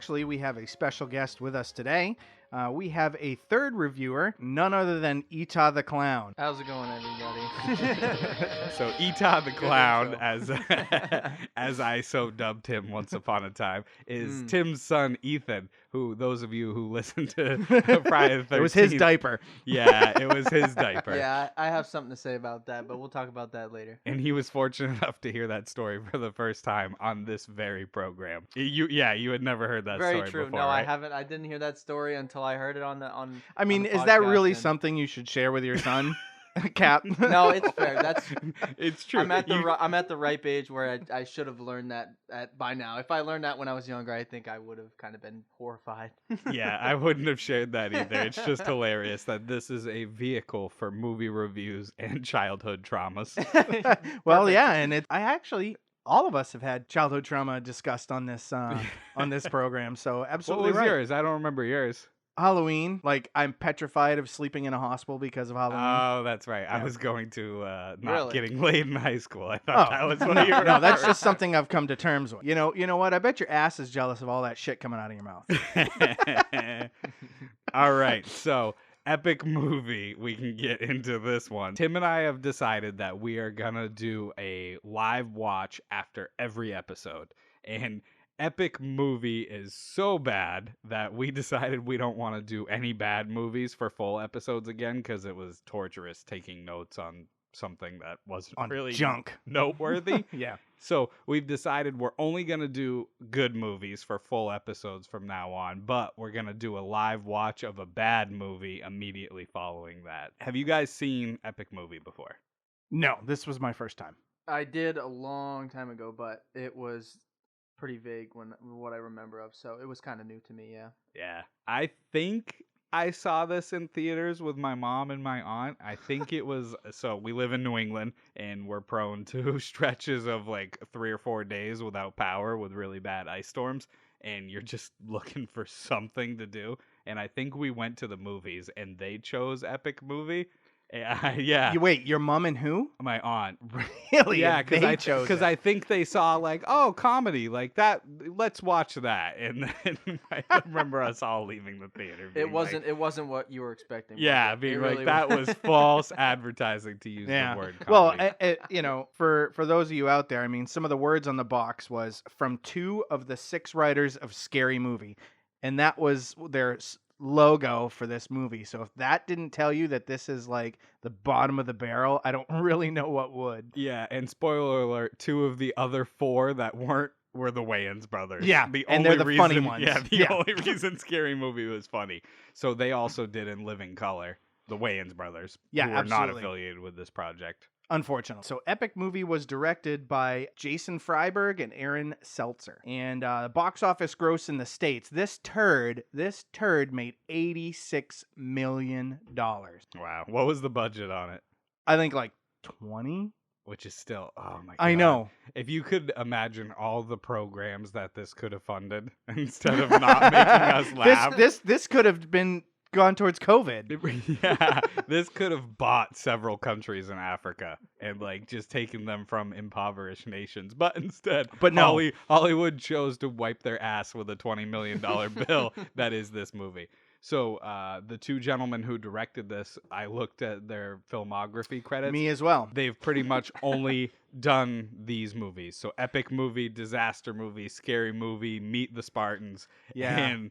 Actually, we have a special guest with us today. We have a third reviewer, none other than Eta the Clown. How's it going, everybody? So Eta the Good Clown, intro. as I so dubbed him once upon a time, is Tim's son Ethan. Who those of you who listen to Friday the 13th, It was his diaper. Yeah, it was his diaper. Yeah, I have something to say about that, but we'll talk about that later. And he was fortunate enough to hear that story for the first time on this very program. You had never heard that Very story true. before, No, right? I haven't. I didn't hear that story until I heard it on the on. I mean, on the is that podcast, really and- something you should share with your son, Cap? No, it's fair. That's It's true. I'm at the ripe age where I should have learned that by now. If I learned that when I was younger, I think I would have kind of been horrified. Yeah, I wouldn't have shared that either. It's just hilarious that this is a vehicle for movie reviews and childhood traumas. Well, Perfect. yeah, and all of us have had childhood trauma discussed on this program. So What absolutely was right. yours? I don't remember yours. Halloween, like I'm petrified of sleeping in a hospital because of Halloween. Oh, that's right. I Yeah. was going to not Really? getting laid in high school. I thought that was what no, you were no, that's referring just something I've come to terms with. You know what? I bet your ass is jealous of all that shit coming out of your mouth. to. All right, so epic movie. We can get into this one. Tim and I have decided that we are gonna do a live watch after every episode, and epic movie is so bad that we decided we don't want to do any bad movies for full episodes again because it was torturous taking notes on something that wasn't On really junk. noteworthy. Yeah. So we've decided we're only going to do good movies for full episodes from now on, but we're going to do a live watch of a bad movie immediately following that. Have you guys seen Epic Movie before? No, this was my first time. I did a long time ago, but it was pretty vague what I remember of, so it was kind of new to me. Yeah. Yeah. I think I saw this in theaters with my mom and my aunt. I think it was, so we live in New England and we're prone to stretches of like 3 or 4 days without power with really bad ice storms. And you're just looking for something to do. And I think we went to the movies and they chose Epic Movie. Yeah. Wait, your mom and who? My aunt. Really? Yeah, And they chose because it. I think they saw like, oh, comedy like that. Let's watch that, and then I remember us all leaving the theater. It being wasn't. like, It wasn't what you were expecting. was yeah, it? being It like really that was false advertising to use Yeah. the word Well, comedy. for those of you out there, I mean, some of the words on the box was from 2 of the 6 writers of Scary Movie, and that was their logo for this movie. So if that didn't tell you that this is like the bottom of the barrel, I don't really know what would. Yeah, and spoiler alert: 2 of the other 4 that weren't were the Wayans brothers. Yeah, the and only they're the reason, funny ones. Yeah, the Yeah. only reason Scary Movie was funny. So they also did in Living Color, the Wayans brothers. Yeah, who are not absolutely. affiliated with this project. Unfortunately. So Epic Movie was directed by Jason Freiberg and Aaron Seltzer. And box office gross in the States, this turd made $86 million. Wow, what was the budget on it? I think like 20. Which is still, oh my god. I know. If you could imagine all the programs that this could have funded instead of not making us laugh. This could have been gone towards COVID. Yeah, this could have bought several countries in Africa and like just taken them from impoverished nations. But instead, But no. Hollywood chose to wipe their ass with a $20 million bill that is this movie. So the 2 gentlemen who directed this, I looked at their filmography credits. Me as well. They've pretty much only done these movies. So Epic Movie, Disaster Movie, Scary Movie, Meet the Spartans. Yeah. And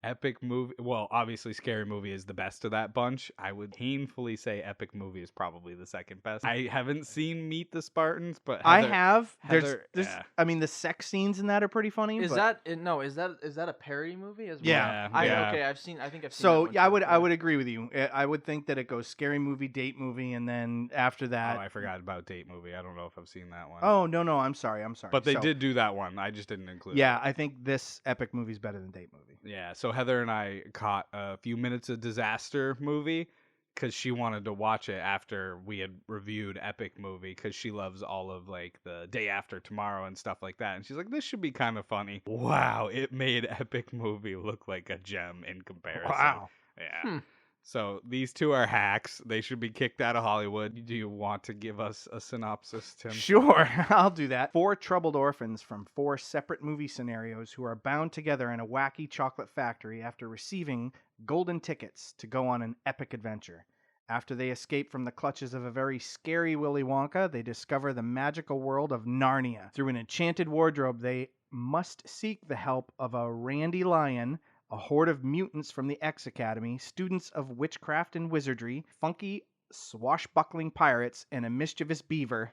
Epic Movie, well, obviously Scary Movie is the best of that bunch. I would painfully say Epic Movie is probably the second best. I haven't seen Meet the Spartans, but I Heather- have. Heather- There's yeah. I mean the sex scenes in that are pretty funny. Is but... is that a parody movie as well? Yeah, yeah. Okay, I think I've seen So that one yeah, too, I would agree with you. I would think that it goes Scary Movie, Date Movie, and then after that. Oh, I forgot about Date Movie. I don't know if I've seen that one. Oh no, I'm sorry. But they So, did do that one. I just didn't include Yeah, it. I think this Epic Movie is better than Date Movie. Yeah, so Heather and I caught a few minutes of Disaster Movie because she wanted to watch it after we had reviewed Epic Movie because she loves all of like the Day After Tomorrow and stuff like that. And she's like, this should be kind of funny. Wow, it made Epic Movie look like a gem in comparison. Wow. Yeah. So these two are hacks. They should be kicked out of Hollywood. Do you want to give us a synopsis, Tim? Sure, I'll do that. 4 troubled orphans from 4 separate movie scenarios who are bound together in a wacky chocolate factory after receiving golden tickets to go on an epic adventure. After they escape from the clutches of a very scary Willy Wonka, they discover the magical world of Narnia. Through an enchanted wardrobe, they must seek the help of a Randy Lion, a horde of mutants from the X Academy, students of witchcraft and wizardry, funky swashbuckling pirates, and a mischievous beaver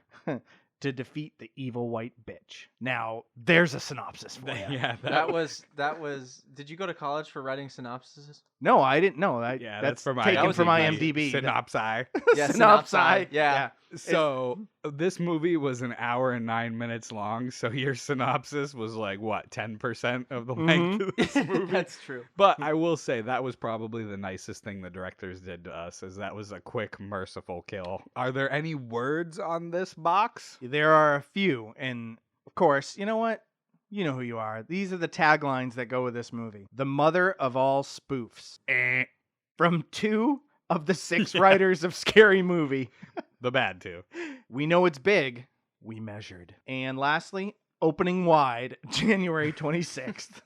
to defeat the evil white bitch. Now, there's a synopsis for you. Yeah, That was. Did you go to college for writing synopsises? No, I didn't know. Yeah, That's for my taken from IMDb. IMDb. Synopsi. Yeah, Synopsi. Yeah. So this movie was an hour and 9 minutes long. So your synopsis was like what, 10% of the length of this movie? That's true. But I will say that was probably the nicest thing the directors did to us, is that was a quick, merciful kill. Are there any words on this box? There are a few, and of course, you know what? You know who you are. These are the taglines that go with this movie. The mother of all spoofs. From 2 of the 6 writers of Scary Movie. The bad two. We know it's big. We measured. And lastly, opening wide, January 26th.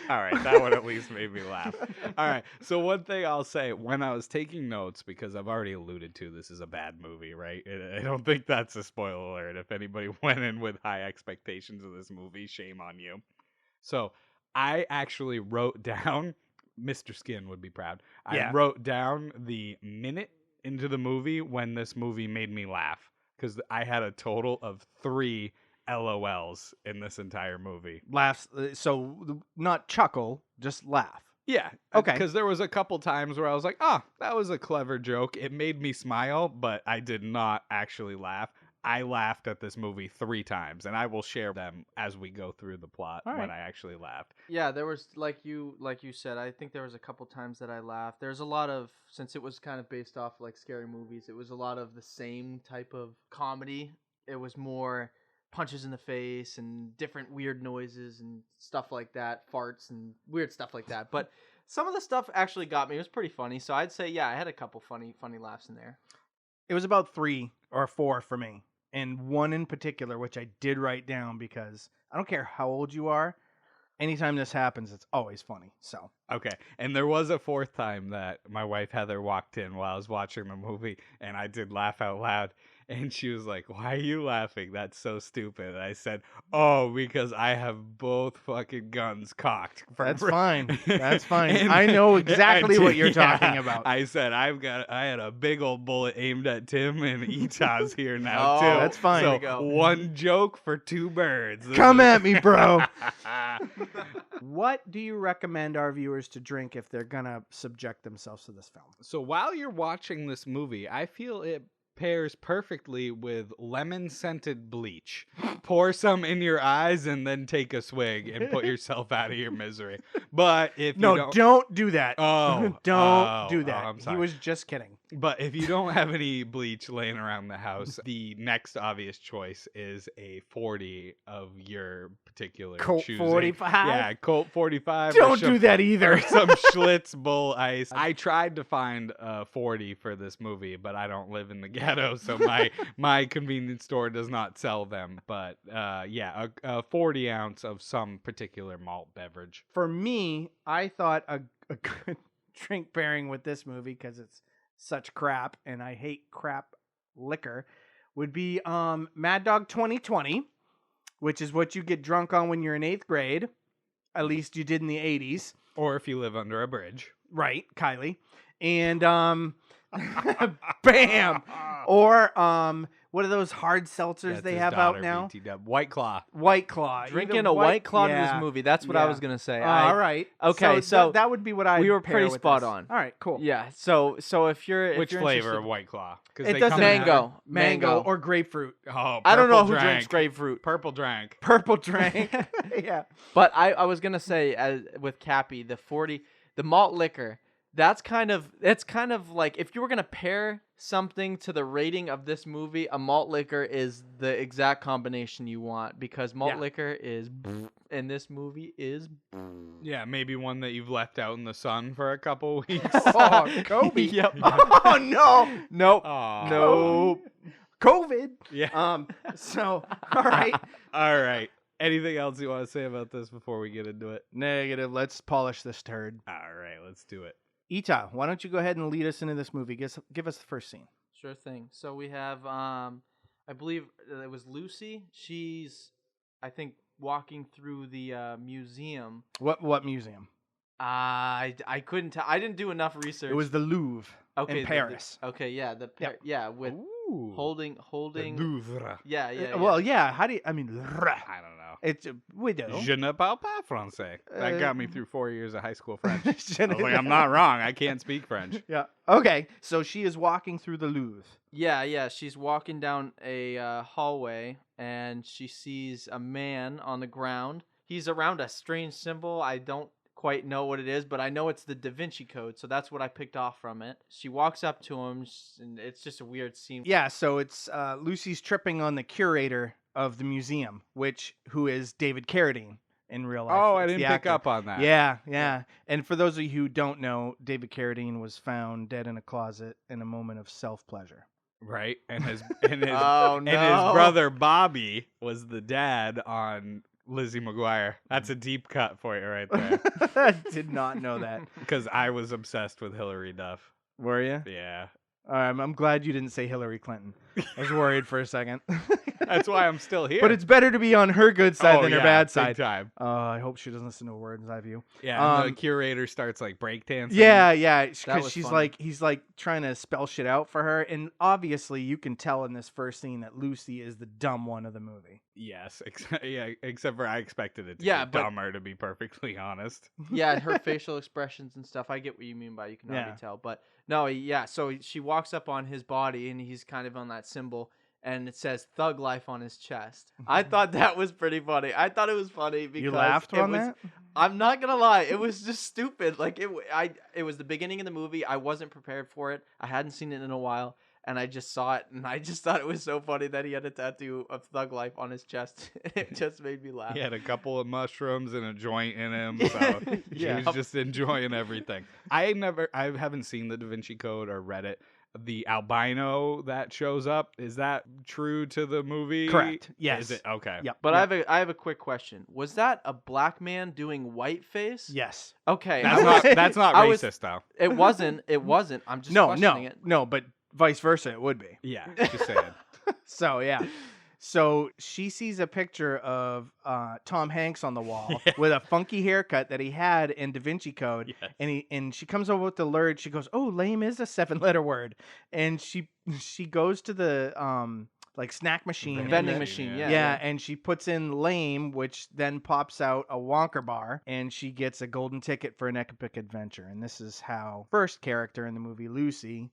All right, that one at least made me laugh. All right, so one thing I'll say, when I was taking notes, because I've already alluded to this is a bad movie, right? I don't think that's a spoiler alert. If anybody went in with high expectations of this movie, shame on you. So I actually wrote down, Mr. Skin would be proud, I wrote down the minute into the movie when this movie made me laugh, because I had a total of 3 LOLs in this entire movie. Laughs. So not chuckle, just laugh. Yeah. Okay. Because there was a couple times where I was like, oh, that was a clever joke. It made me smile, but I did not actually laugh. I laughed at this movie 3 times, and I will share them as we go through the plot when I actually laughed. Yeah, there was like you said. I think there was a couple times that I laughed. There's a lot of, since it was kind of based off like scary movies, it was a lot of the same type of comedy. It was more punches in the face and different weird noises and stuff like that, farts and weird stuff like that. But some of the stuff actually got me. It was pretty funny. So I'd say, yeah, I had a couple funny laughs in there. It was about 3 or 4 for me. And one in particular, which I did write down because I don't care how old you are. Anytime this happens, it's always funny. So Okay. And there was a 4th time that my wife Heather walked in while I was watching the movie, and I did laugh out loud. And she was like, "Why are you laughing? That's so stupid." And I said, "Oh, because I have both fucking guns cocked." that's fine. That's fine. And I know exactly what you're yeah, talking about. I said, I had a big old bullet aimed at Tim, and Etah's here now, Oh, too. that's fine. So There we go. one joke for 2 birds. Come at me, bro. What do you recommend our viewers to drink if they're gonna subject themselves to this film? So while you're watching this movie, I feel it pairs perfectly with lemon scented bleach. Pour some in your eyes and then take a swig and put yourself out of your misery. But if No, you don't do that. Oh, don't do that. I'm He sorry. was just kidding. But if you don't have any bleach laying around the house, the next obvious choice is a 40 of your particular Colt choosing. 45? Yeah, Colt 45. or Don't some- do that or either. some Schlitz Bull Ice. I tried to find a 40 for this movie, but I don't live in the ghetto, so my convenience store does not sell them. But yeah, a 40 ounce of some particular malt beverage. For me, I thought a good drink pairing with this movie, because it's such crap and I hate crap liquor, would be Mad Dog 2020, which is what you get drunk on when you're in 8th grade. At least you did in the 80s. Or if you live under a bridge. Right, Kylie. And bam. Or what are those hard seltzers That's they his have daughter, out now? BT-dub. White Claw. White Claw. Drinking Either a White Claw to yeah. this movie. That's what I Yeah. was gonna say. All right. Okay, so that would be what I we were pretty spot on. All right, cool. Yeah. So if you're Which you're flavor interested- of White Claw? 'Cause It they doesn't come in- Mango. Mango or grapefruit. Oh, I don't know purple who drank. drinks grapefruit. Purple drank. Purple drink. Yeah. But I was gonna say, with Cappy, the malt liquor. It's kind of like if you were gonna pair something to the rating of this movie, a malt liquor is the exact combination you want because malt Yeah. liquor is and this movie is Yeah, maybe one that you've left out in the sun for a couple weeks. Oh, Kobe. Yep. Oh no. Nope. Aw. Nope. COVID. Yeah. So all right. All right. Anything else you want to say about this before we get into it? Negative. Let's polish this turd. All right, let's do it. Ita, why don't you go ahead and lead us into this movie? Give us the first scene. Sure thing. So we have, I believe it was Lucy. She's, I think, walking through the museum. What museum? I couldn't tell. I didn't do enough research. It was the Louvre okay, in Paris. Okay, yeah, yeah, with Ooh. holding. The Louvre. Yeah. Well, yeah. How do you? I mean, I don't know. it's widow. Je ne parle pas français. That got me through 4 years of high school French. I was Je ne- like, I'm not wrong. I can't speak French. Yeah. Okay. So she is walking through the Louvre. Yeah. She's walking down a hallway and she sees a man on the ground. He's around a strange symbol. I don't quite know what it is, but I know it's the Da Vinci Code, so that's what I picked off from it. She walks up to him, and it's just a weird scene. Yeah. So it's Lucy's tripping on the curator of the museum, who is David Carradine in real life. Oh, I It's didn't the pick actor. up on that. Yeah. And for those of you who don't know, David Carradine was found dead in a closet in a moment of self-pleasure. Right? And his Oh, and his brother Bobby was the dad on Lizzie McGuire. That's a deep cut for you right there. I did not know that. Because I was obsessed with Hillary Duff. Were you? Yeah. I'm glad you didn't say Hillary Clinton. I was worried for a second. That's why I'm still here. But it's better to be on her good side than her bad big side. time. I hope she doesn't listen to words I view. Yeah, and the curator starts like breakdancing. Yeah, That because was she's funny. like, he's like trying to spell shit out for her, and obviously you can tell in this first scene that Lucy is the dumb one of the movie. Yes, except for I expected it to Yeah, be but- dumber, to be perfectly honest. Yeah, her facial expressions and stuff. I get what you mean by you can already Yeah. tell. But no, yeah. So she walks up on his body and he's kind of on that symbol and it says Thug Life on his chest. I thought that was pretty funny. I thought it was funny because You laughed it on was, that? I'm not gonna lie, it was just stupid. Like it was the beginning of the movie. I wasn't prepared for it. I hadn't seen it in a while. And I just saw it, and I just thought it was so funny that he had a tattoo of Thug Life on his chest. It just made me laugh. He had a couple of mushrooms and a joint in him, so Yeah. he was just enjoying everything. I haven't seen the Da Vinci Code or read it. The albino that shows up, is that true to the movie? Correct. Yes. Is it? Okay. Yep. But Yep. I have a quick question. Was that a black man doing whiteface? Yes. Okay. That's not I was- racist though. It wasn't. It wasn't. I'm just No, questioning it. no, but vice versa, it would be. Yeah, just saying. So yeah. So she sees a picture of Tom Hanks on the wall Yeah. with a funky haircut that he had in Da Vinci Code, Yes. and she comes over with the lurid. She goes, "Oh, lame is a 7-letter word," and she goes to the like snack machine, in Vending the- machine. yeah. Yeah, and she puts in lame, which then pops out a Wonka bar, and she gets a golden ticket for an epic adventure. And this is how first character in the movie, Lucy,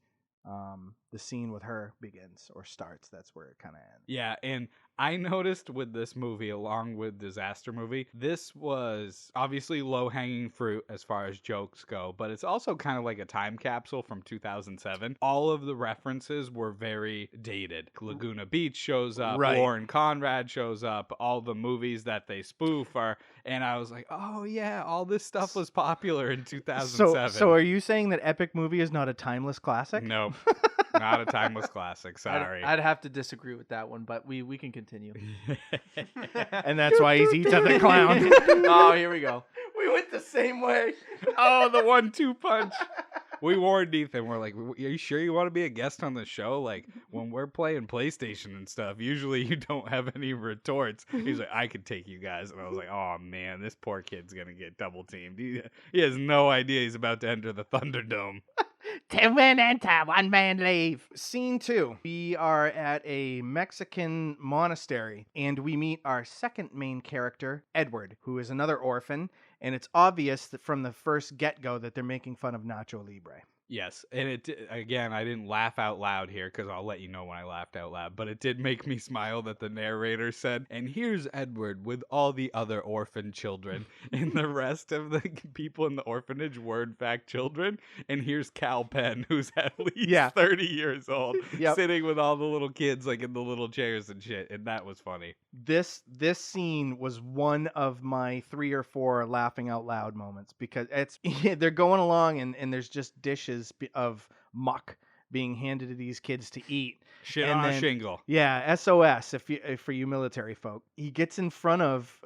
the scene with her begins or starts. That's where it kind of ends. Yeah, and I noticed with this movie, along with Disaster Movie, this was obviously low-hanging fruit as far as jokes go, but it's also kind of like a time capsule from 2007. All of the references were very dated. Laguna Beach shows up, Right. Warren Conrad shows up, all the movies that they spoof are, and I was like, oh yeah, all this stuff was popular in 2007. So are you saying that Epic Movie is not a timeless classic? Nope. Not a timeless classic, sorry. I'd have to disagree with that one, but we can continue. And that's why he's Ita the Clown. Oh, here we go. We went the same way. Oh, the 1-2 punch. We warned Ethan. We're like, are you sure you want to be a guest on the show? Like, when we're playing PlayStation and stuff, usually you don't have any retorts. He's like, I could take you guys. And I was like, oh, man, this poor kid's going to get double teamed. He has no idea he's about to enter the Thunderdome. 2 men enter, 1 man leave. Scene 2. We are at a Mexican monastery, and we meet our second main character, Edward, who is another orphan, and it's obvious that from the first get-go that they're making fun of Nacho Libre. Yes, and again, I didn't laugh out loud here because I'll let you know when I laughed out loud, but it did make me smile that the narrator said, "And here's Edward with all the other orphan children," and the rest of the people in the orphanage were in fact children, and here's Cal Penn, who's at least Yeah. 30 years old, Yep. sitting with all the little kids like in the little chairs and shit, and that was funny. This scene was one of my 3 or 4 laughing out loud moments because it's they're going along and there's just dishes of muck being handed to these kids to eat. Shit And on a then- shingle. Yeah, SOS for you military folk. He gets in front of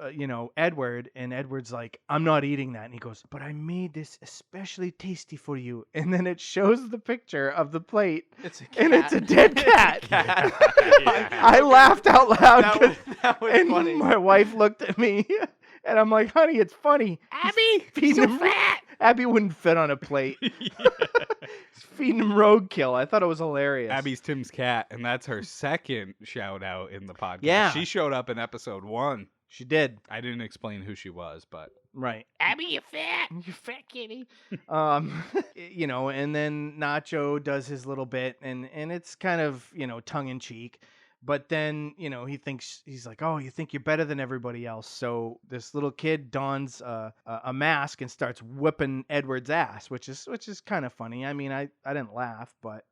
Edward, and Edward's like, "I'm not eating that," and he goes, "But I made this especially tasty for you." And then it shows the picture of the plate, It's a and it's a cat. dead cat. Yeah. I laughed out loud. That was And funny. my wife looked at me, and I'm like, "Honey, it's funny." Abby, Feeding him fat. Abby wouldn't fit on a plate. He's feeding him roadkill. I thought it was hilarious. Abby's Tim's cat, and that's her second shout out in the podcast. Yeah. She showed up in episode 1. She did. I didn't explain who she was, but Right. Abby, you fat. You fat kitty. And then Nacho does his little bit, and it's kind of, tongue in cheek. But then, he thinks, he's like, "Oh, you think you're better than everybody else." So this little kid dons a mask and starts whipping Edward's ass, which is kind of funny. I mean, I didn't laugh, but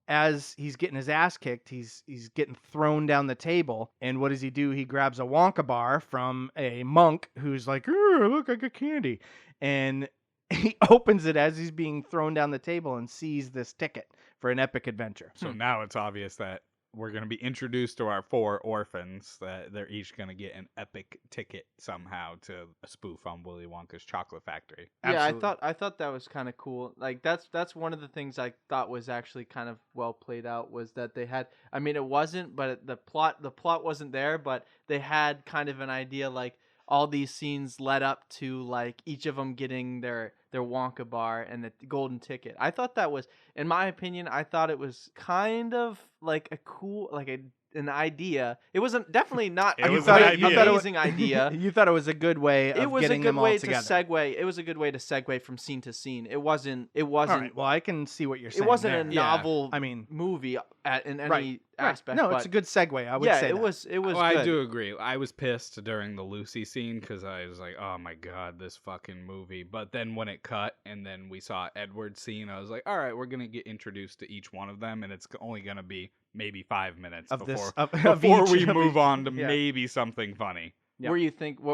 as he's getting his ass kicked, he's getting thrown down the table. And what does he do? He grabs a Wonka bar from a monk who's like, "Look, I got candy." And he opens it as he's being thrown down the table and sees this ticket for an epic adventure. So now it's obvious that we're going to be introduced to our 4 orphans, that they're each going to get an epic ticket somehow to a spoof on Willy Wonka's Chocolate Factory. Yeah, Absolutely. I thought that was kind of cool. Like that's one of the things I thought was actually kind of well played out, was that they had, I mean, it wasn't, but the plot wasn't there, but they had kind of an idea, like all these scenes led up to like each of them getting their Wonka bar and the golden ticket. I thought that was, in my opinion, I thought it was kind of like a cool, like an idea. It wasn't definitely not It a was an great, idea. amazing idea. You thought it was a good way of It was a getting good them all way to together. segue. It was a good way to segue from scene to scene. It wasn't. It All wasn't. right. Well, I can see what you're saying. It wasn't there. a novel I mean, movie in any Right. aspect. No, but it's a good segue. I would yeah, say it that. was. It was. Oh, I good. do agree. I was pissed during the Lucy scene because I was like, "Oh my god, this fucking movie!" But then when it cut and then we saw Edward's scene, I was like, "All right, we're gonna get introduced to each one of them, and it's only gonna be maybe 5 minutes Of this, before of before each- we of move each- on to yeah. maybe something funny." Yeah. What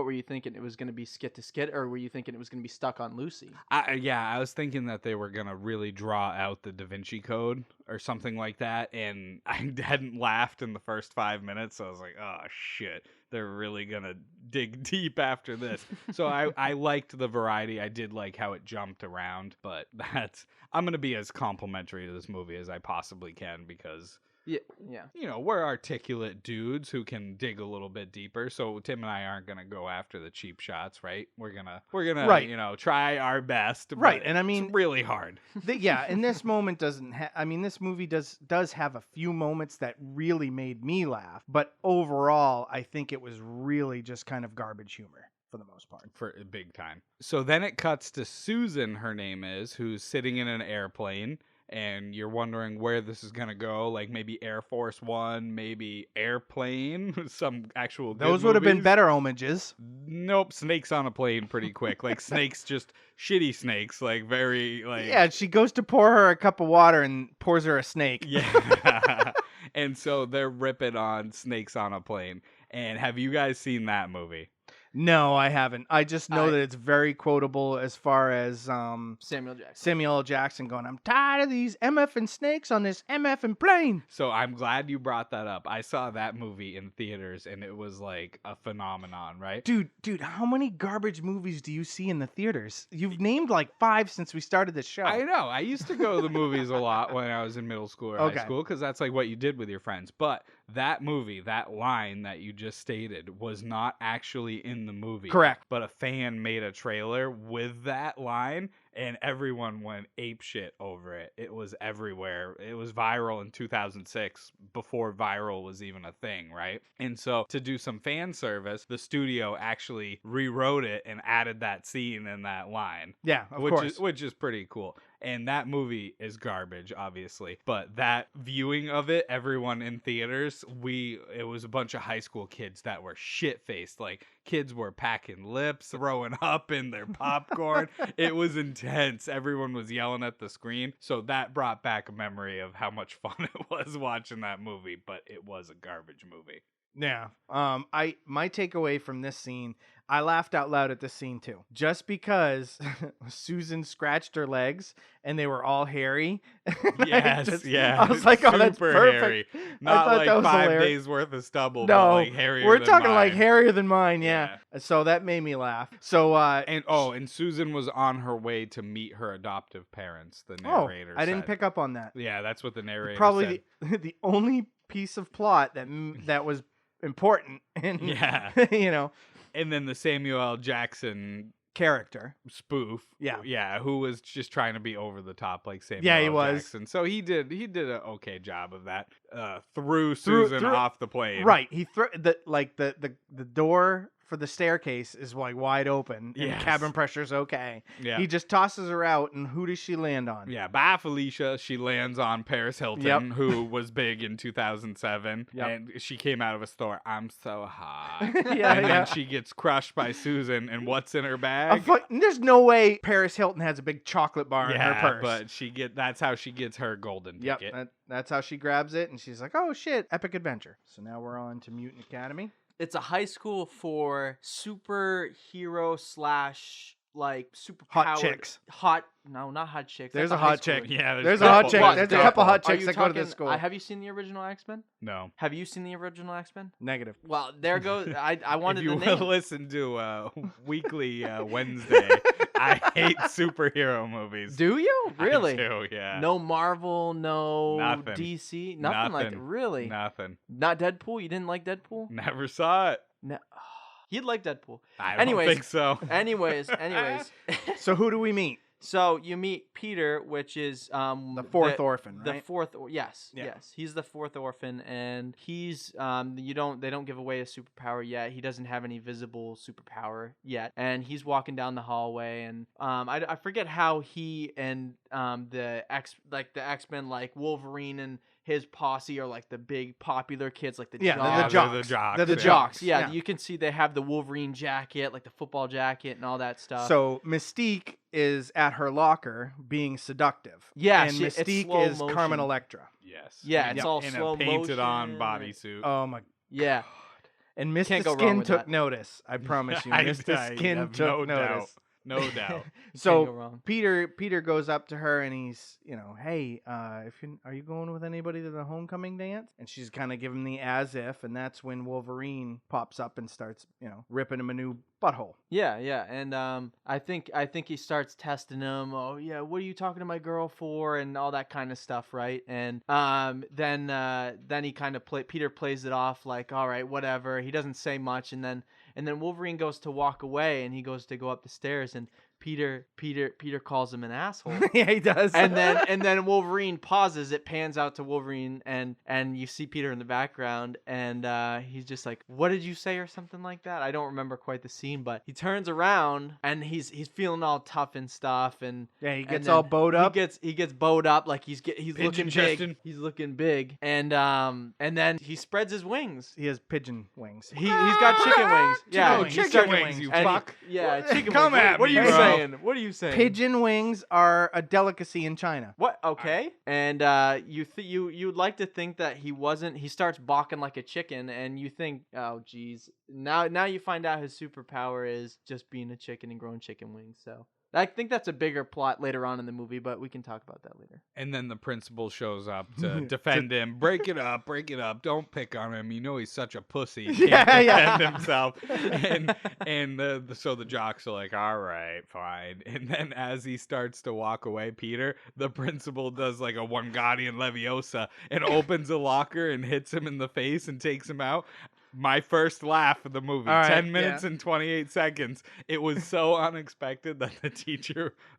were you thinking? It was going to be skit to skit, or were you thinking it was going to be stuck on Lucy? I was thinking that they were gonna really draw out the Da Vinci Code or something like that, and I hadn't laughed in the first 5 minutes, so I was like, "Oh shit, they're really gonna dig deep after this." So I liked the variety. I did like how it jumped around, but I'm gonna be as complimentary to this movie as I possibly can because Yeah. we're articulate dudes who can dig a little bit deeper. So Tim and I aren't gonna go after the cheap shots, right? We're gonna Right. try our best. Right, but and I mean- it's really hard. And this moment doesn't this movie does have a few moments that really made me laugh, but overall I think it was really just kind of garbage humor for the most part. For big time. So then it cuts to Susan, her name is, who's sitting in an airplane, and you're wondering where this is gonna go. Like maybe Air Force One, maybe Airplane, some actual. Good Those would have been movies. better homages. Nope, snakes on a plane, pretty quick. Like snakes, just shitty snakes, like very like. Yeah, she goes to pour her a cup of water and pours her a snake. Yeah. And so they're ripping on snakes on a plane. And have you guys seen that movie? No, I haven't. I just know I- that it's very quotable as far as Samuel Jackson. Samuel L. Jackson going, "I'm tired of these MFing snakes on this MFing plane." So I'm glad you brought that up. I saw that movie in theaters and it was like a phenomenon, right? Dude, how many garbage movies do you see in the theaters? You've named like 5 since we started the show. I know. I used to go to the movies a lot when I was in middle school or Okay. high school because that's like what you did with your friends. But that movie, that line that you just stated, was not actually in the movie. Correct. But a fan made a trailer with that line, and everyone went apeshit over it. It was everywhere. It was viral in 2006 before viral was even a thing, right? And so to do some fan service, the studio actually rewrote it and added that scene and that line. Yeah, of course. Which is pretty cool. And that movie is garbage, obviously. But that viewing of it, everyone in theaters, it was a bunch of high school kids that were shit-faced. Like, kids were packing lips, throwing up in their popcorn. It was intense. Everyone was yelling at the screen. So that brought back a memory of how much fun it was watching that movie. But it was a garbage movie. Yeah. My takeaway from this scene, I laughed out loud at this scene too. Just because Susan scratched her legs and they were all hairy. Yes, yeah. I was like, oh, that's Super perfect. hairy. I Not thought like that was 5 hilarious. days worth of stubble, No, but like hairier we're than talking like mine. hairier than mine. Yeah. So that made me laugh. So And Susan was on her way to meet her adoptive parents, the narrator I didn't said. pick up on that. Yeah, that's what the narrator Probably said. the only piece of plot that was important and Yeah. you know, And then the Samuel L. Jackson character. spoof. Yeah. Yeah, who was just trying to be over the top like Samuel Yeah, he L. was. Jackson. So he did an okay job of that. Threw Susan off the plane. Right. He the door for the staircase is like wide open and Yes. the cabin pressure's okay. Yeah. He just tosses her out and who does she land on? Yeah, bye Felicia. She lands on Paris Hilton, Yep. who was big in 2007, Yep. and she came out of a store. I'm so hot. Yeah, and yeah. then she gets crushed by Susan, and what's in her bag? There's no way Paris Hilton has a big chocolate bar in her purse. But that's how she gets her golden Yep, ticket. that's how she grabs it, and she's like, "Oh shit, epic adventure!" So now we're on to Mutant Academy. It's a high school for superhero slash like super Hot chicks. No, not hot chicks. There's That's a hot high school. chick. Yeah, There's a hot chick. What, There's a Deadpool? couple hot Are chicks you that go to this talking- school. have you seen the original X-Men? No. Have you seen the original X-Men? Negative. Well, there goes. I wanted If you the name. listen to Weekly Wednesday, I hate superhero movies. Do you really? I do, yeah. No Marvel, no Nothing. DC, nothing like that. Really? Nothing. Not Deadpool. You didn't like Deadpool? Never saw it. No. You'd like Deadpool. I don't Anyways. think so. Anyways. So who do we meet? So you meet Peter, which is The fourth orphan, The right? fourth, yes, Yeah. yes, he's the fourth orphan, and he's they don't give away a superpower yet. He doesn't have any visible superpower yet, and he's walking down the hallway, and I forget how he and the X-Men like Wolverine and his posse are like the big popular kids, like the Yeah, jocks. they're the They're jocks. the jocks. They're the The yeah. jocks, Yeah. yeah. You can see they have the Wolverine jacket, like the football jacket, and all that stuff. So Mystique is at her locker being seductive. Yeah, and it's Mystique slow is Carmen motion. Electra. Yes. Yeah, In it's a- all in slow a painted on motion. bodysuit. Oh my! yeah, And Mr. Can't go wrong Skin with took that. notice. I promise you, I Mr. Skin have took no doubt. notice. No doubt. Can't go So wrong. Peter goes up to her and he's, hey, are you going with anybody to the homecoming dance? And she's kind of giving the as if, and that's when Wolverine pops up and starts, ripping him a new butthole. Yeah, and I think he starts testing him. Oh yeah, what are you talking to my girl for, and all that kind of stuff, right? And then he kind of Peter plays it off like, all right, whatever. He doesn't say much, and then Wolverine goes to walk away, and he goes to go up the stairs, and Peter calls him an asshole. Yeah, he does. and then Wolverine pauses. It pans out to Wolverine, and you see Peter in the background, and he's just like, "What did you say?" or something like that. I don't remember quite the scene, but he turns around and he's feeling all tough and stuff, and yeah, he and gets then all bowed up. He gets bowed up like he's looking Pigeon big. chesting. He's looking big, and then he spreads his wings. He has pigeon wings. He's got chicken wings. Yeah, Oh, he chicken starts- wings, you and he- fuck. Yeah, chicken Come wings. at What are me, you bro. saying? What are you saying? Pigeon wings are a delicacy in China. What? Okay. And you'd like to think that he wasn't. He starts balking like a chicken, and you think, oh, geez. Now you find out his superpower is just being a chicken and growing chicken wings. So I think that's a bigger plot later on in the movie, but we can talk about that later. And then the principal shows up to defend him. Break it up. Don't pick on him. You know he's such a pussy. He can't defend himself. So the jocks are like, all right, fine. And then as he starts to walk away, the principal does like a Wingardium Leviosa and opens a locker and hits him in the face and takes him out. My first laugh of the movie, All right, 10 minutes and 28 seconds. It was so unexpected that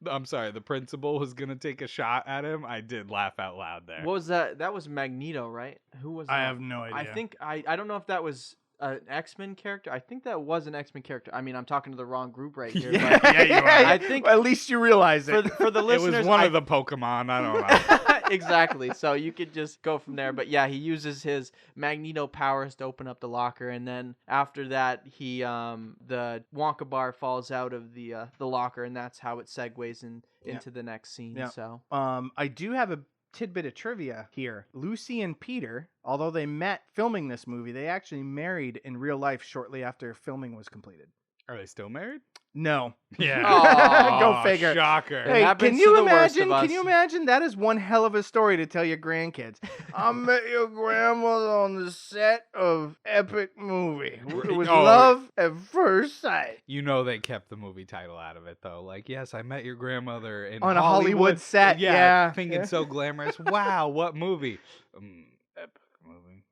the principal was going to take a shot at him. I did laugh out loud there. What was that? That was Magneto, right? Who was that? I have no idea. I think I don't know if that was an X-Men character. I think that was an X-Men character. I mean, I'm talking to the wrong group right here. Yeah, but yeah, you are. I think At least you realize it. for the It listeners, was one of the Pokemon. I don't know. exactly. So you could just go from there. But yeah, he uses his Magneto powers to open up the locker, and then after that, he the Wonka bar falls out of the locker, and that's how it segues into the next scene. Yeah. So I do have a tidbit of trivia here. Lucy and Peter, although they met filming this movie, they actually married in real life shortly after filming was completed. Are they still married? No. Yeah. Go figure. Shocker. Hey, happens can to you the worst imagine? of Can you us. imagine? That is one hell of a story to tell your grandkids. I met your grandmother on the set of epic movie. It was Oh. love at first sight. You know they kept the movie title out of it though. Like, yes, I met your grandmother in On a Hollywood set, yeah. thinking so glamorous. Wow, what movie? Epic movie.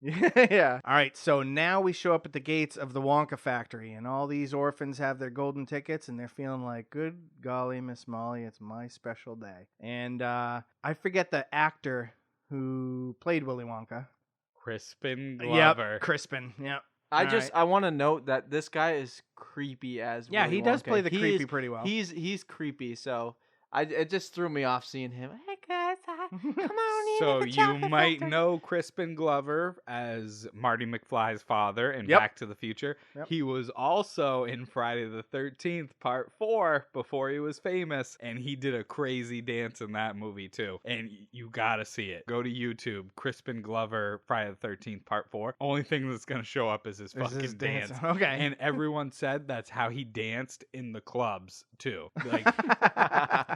Yeah. All right. So now we show up at the gates of the Wonka factory, and all these orphans have their golden tickets, and they're feeling like, good golly, Miss Molly, it's my special day. And I forget the actor who played Willy Wonka. Crispin Glover. Yep. Crispin. Yep. I want to note that this guy is creepy as Yeah, Willy he does Wonka. play the He creepy is- pretty well. He's creepy, so it just threw me off seeing him. Hey guys, come on in. So to the you chocolate might factory. know Crispin Glover as Marty McFly's father in Yep. Back to the Future. Yep. He was also in Friday the 13th Part 4 before he was famous, and he did a crazy dance in that movie too. And you gotta see it. Go to YouTube, Crispin Glover, Friday the 13th Part 4. Only thing that's gonna show up is his This fucking is dance. dancing. Okay. And everyone said that's how he danced in the clubs too. Like,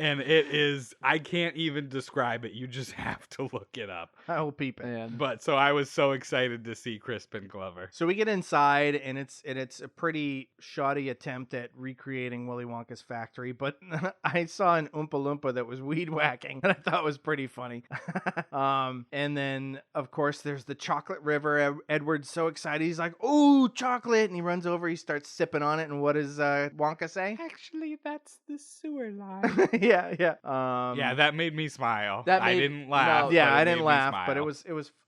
and it is, I can't even describe it. You just have to look it up. I will peep it. Man. But so I was so excited to see Crispin Glover. So we get inside, and it's a pretty shoddy attempt at recreating Willy Wonka's factory. But I saw an Oompa Loompa that was weed whacking, and I thought was pretty funny. And then of course there's the chocolate river. Edward's so excited, he's like, "Ooh, chocolate!" And he runs over, he starts sipping on it. And what does Wonka say? Actually, that's the sewer line. Yeah. Yeah, that made me smile. That I made- didn't laugh. no, Yeah, but it I made didn't me laugh, but smile.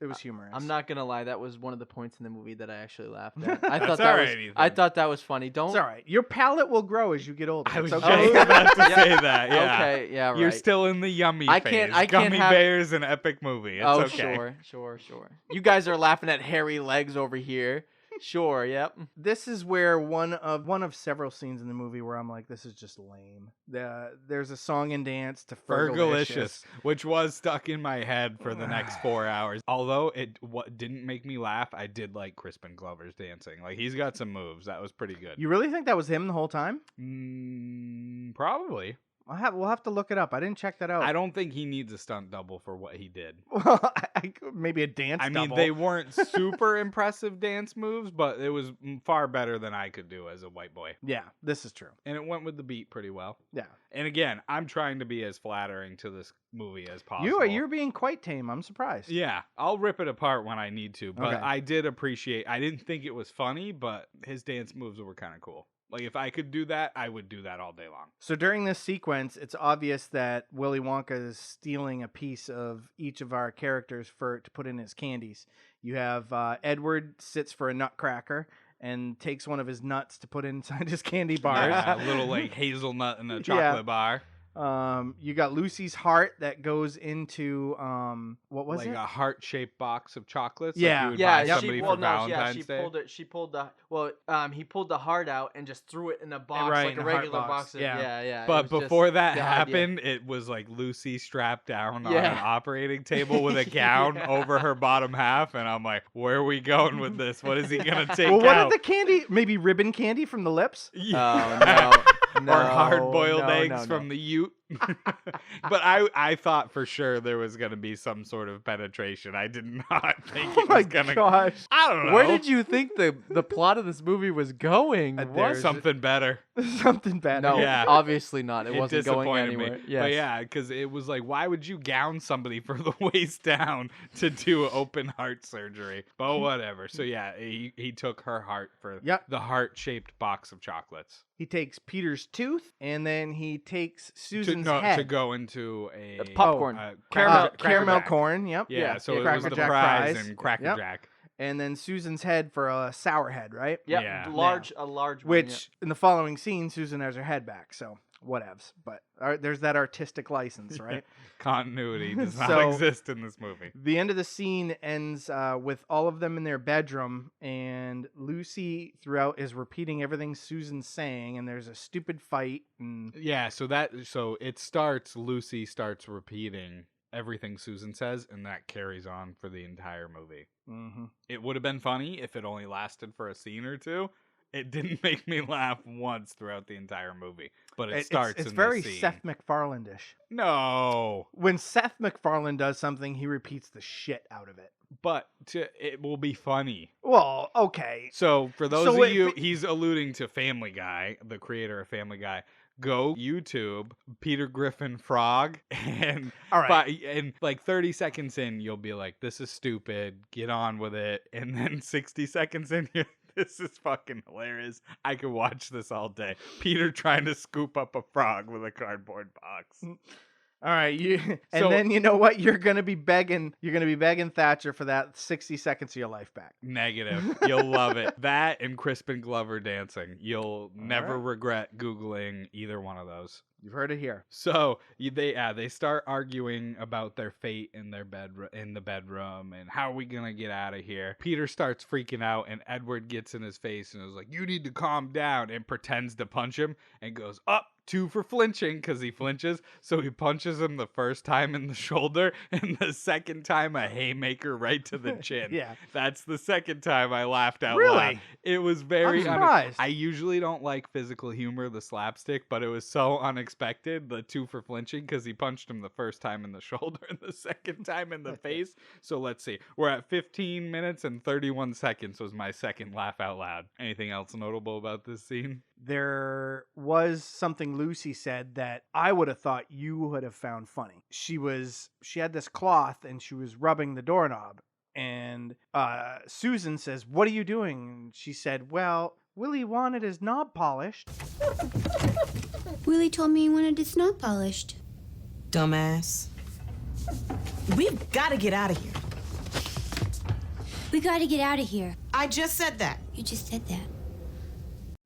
it was humorous. I'm not gonna lie, that was one of the points in the movie that I actually laughed at. I That's thought that all was right, Ethan. I thought that was funny. It's Don't all right. Your palate will grow as you get older. I was It's just okay. about to Yeah. say that. Yeah. Okay, yeah, right. You're still in the yummy I phase. can't- I can't Gummy have- Bears, an epic movie. It's oh, okay. sure. You guys are laughing at hairy legs over here. Sure, yep. This is where one of several scenes in the movie where I'm like, this is just lame. There's a song and dance to Fergalicious, which was stuck in my head for the next 4 hours. Although it didn't make me laugh, I did like Crispin Glover's dancing. Like, he's got some moves. That was pretty good. You really think that was him the whole time? Probably. We'll have to look it up. I didn't check that out. I don't think he needs a stunt double for what he did. Well, maybe a dance. I mean, double. they weren't super impressive dance moves, but it was far better than I could do as a white boy. Yeah, this is true. And it went with the beat pretty well. Yeah, And again, I'm trying to be as flattering to this movie as possible. you're being quite tame. I'm surprised. Yeah, I'll rip it apart when I need to, but Okay. I did appreciate. I didn't think it was funny, but his dance moves were kind of cool. Like, if I could do that, I would do that all day long. So during this sequence, it's obvious that Willy Wonka is stealing a piece of each of our characters to put in his candies. You have Edward sits for a nutcracker and takes one of his nuts to put inside his candy bars. Yeah, a little like hazelnut in a chocolate bar. You got Lucy's heart that goes into what was like it? a heart-shaped box of chocolates. Yeah. like you would Yeah, buy somebody for Valentine's she Day. pulled it. She pulled the he pulled the heart out and just threw it in a box Right, like in a a heart regular box, box. yeah. Yeah. But It was before just that the idea. happened, it was like Lucy strapped down on Yeah. an operating table with a gown Yeah. over her bottom half, and I'm like, where are we going with this? What is he gonna take Well, what out? did the candy? Maybe ribbon candy from the lips? Yeah. Oh no. or hard-boiled eggs no. from the Ute. But I thought for sure there was gonna be some sort of penetration. I did not think Oh it my was gonna. gosh. I don't know. Where did you think the plot of this movie was going? There's What? something better? Something bad. No, Yeah. obviously not. It It wasn't going disappointed anywhere. me. Yes. But yeah, because it was like, why would you gown somebody from the waist down to do open heart surgery? But whatever. So yeah, he took her heart for Yep. the heart-shaped box of chocolates. He takes Peter's tooth, and then he takes To, Susan's no, head. to go into a popcorn. Cracker Caramel Jack. corn. Yep. Yeah, so it was Cracker the Jack prize fries. and Cracker Yep. Jack. And then Susan's head for a sour head, right? Yep. Yeah. A large one, Which in the following scene, Susan has her head back. So whatevs. But there's that artistic license, right? Continuity does not So- exist in this movie. The end of the scene ends with all of them in their bedroom, and Lucy throughout is repeating everything Susan's saying, and there's a stupid fight. And Yeah, so it starts. Lucy starts repeating everything Susan says, and that carries on for the entire movie. Mhm. It would have been funny if it only lasted for a scene or two. It didn't make me laugh once throughout the entire movie, but it starts. It's in very this scene. Seth MacFarlane-ish. No, When Seth MacFarlane does something, he repeats the shit out of it. but it will be funny. Well, okay. So for those So of wait, you, but- he's alluding to Family Guy, the creator of Family Guy. Go YouTube Peter Griffin frog, and All right. and like 30 seconds in, you'll be like, "This is stupid. Get on with it." And then 60 seconds in, this is fucking hilarious. I could watch this all day. Peter trying to scoop up a frog with a cardboard box. All right, and So- then you know what? You're gonna be begging Thatcher for that 60 seconds of your life back. Negative. You'll love it. That and Crispin Glover dancing. You'll never right. regret Googling either one of those. You've heard it here. So they start arguing about their fate in their in the bedroom, and how are we gonna get out of here? Peter starts freaking out, and Edward gets in his face and is like, "You need to calm down," and pretends to punch him, and goes up. 2 for flinching, because he flinches. So he punches him the first time in the shoulder, and the second time a haymaker right to the chin. Yeah. That's the second time I laughed out Really? loud. It was very I'm surprised. I usually don't like physical humor, the slapstick, but it was so unexpected, the 2 for flinching, because he punched him the first time in the shoulder and the second time in the face. So let's see. We're at 15 minutes and 31 seconds was my second laugh out loud. Anything else notable about this scene? There was something Lucy said that I would have thought you would have found funny. She had this cloth and she was rubbing the doorknob, and Susan says, "What are you doing?" And she said, "Well, Willie wanted his knob polished." Willie told me he wanted his knob polished. Dumbass. We've got to get out of here. We gotta get out of here. I just said that. You just said that.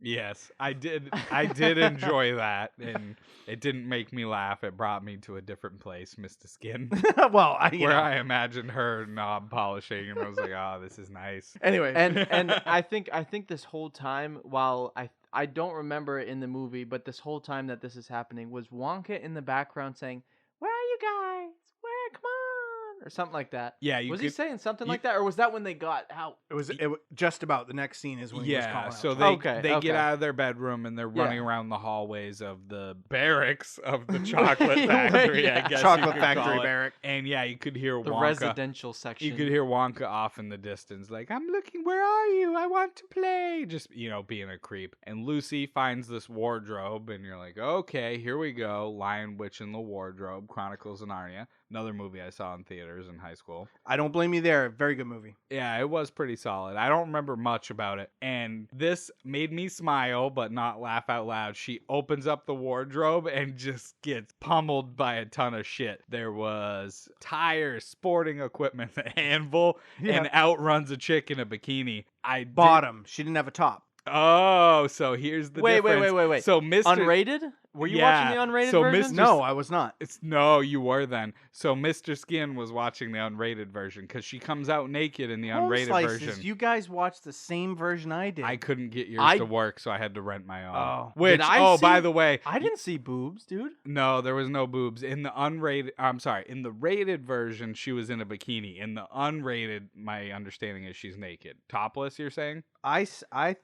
Yes, I did. I did enjoy that, and it didn't make me laugh. It brought me to a different place, Mr. Skin, Well, where I imagined her knob polishing, and I was like, "Oh, this is nice." anyway, And I think this whole time, while I don't remember it in the movie, but this whole time that this is happening, was Wonka in the background saying, "Where are you guys? Where? Come on!" or something like that. Yeah, you Was could, he saying something like that, or was that when they got out? it was just about the next scene is when he was Yeah, calling so out. they Okay. get out of their bedroom and they're running Yeah. around the hallways of the barracks of the chocolate factory. Yeah. I guess Chocolate you could factory call it. barrack. And yeah, you could hear The Wonka. residential section. You could hear Wonka off in the distance, like, "I'm looking, where are you? I want to play." Just, being a creep. And Lucy finds this wardrobe, and you're like, okay, here we go. Lion Witch in the Wardrobe, Chronicles of Narnia. Another movie I saw in theaters in high school. I don't blame you there. Very good movie. Yeah, it was pretty solid. I don't remember much about it. And this made me smile, but not laugh out loud. She opens up the wardrobe and just gets pummeled by a ton of shit. There was tires, sporting equipment, the anvil, and outruns a chick in a bikini. Bottom. She didn't have a top. Oh, so here's the Wait. difference. So Mr. Unrated? Were you watching the unrated so version? Mr. No, I was not. No, you were then. So Mr. Skin was watching the unrated version because she comes out naked in the Home unrated Slices, version. you guys watched the same version I did. I couldn't get yours I- to work, so I had to rent my own. Oh. Which, Did I by see- the way, I didn't see boobs, dude. no, there was no boobs. In the unrated, I'm sorry, in the rated version, she was in a bikini. In the unrated, my understanding is she's naked. Topless, you're saying? I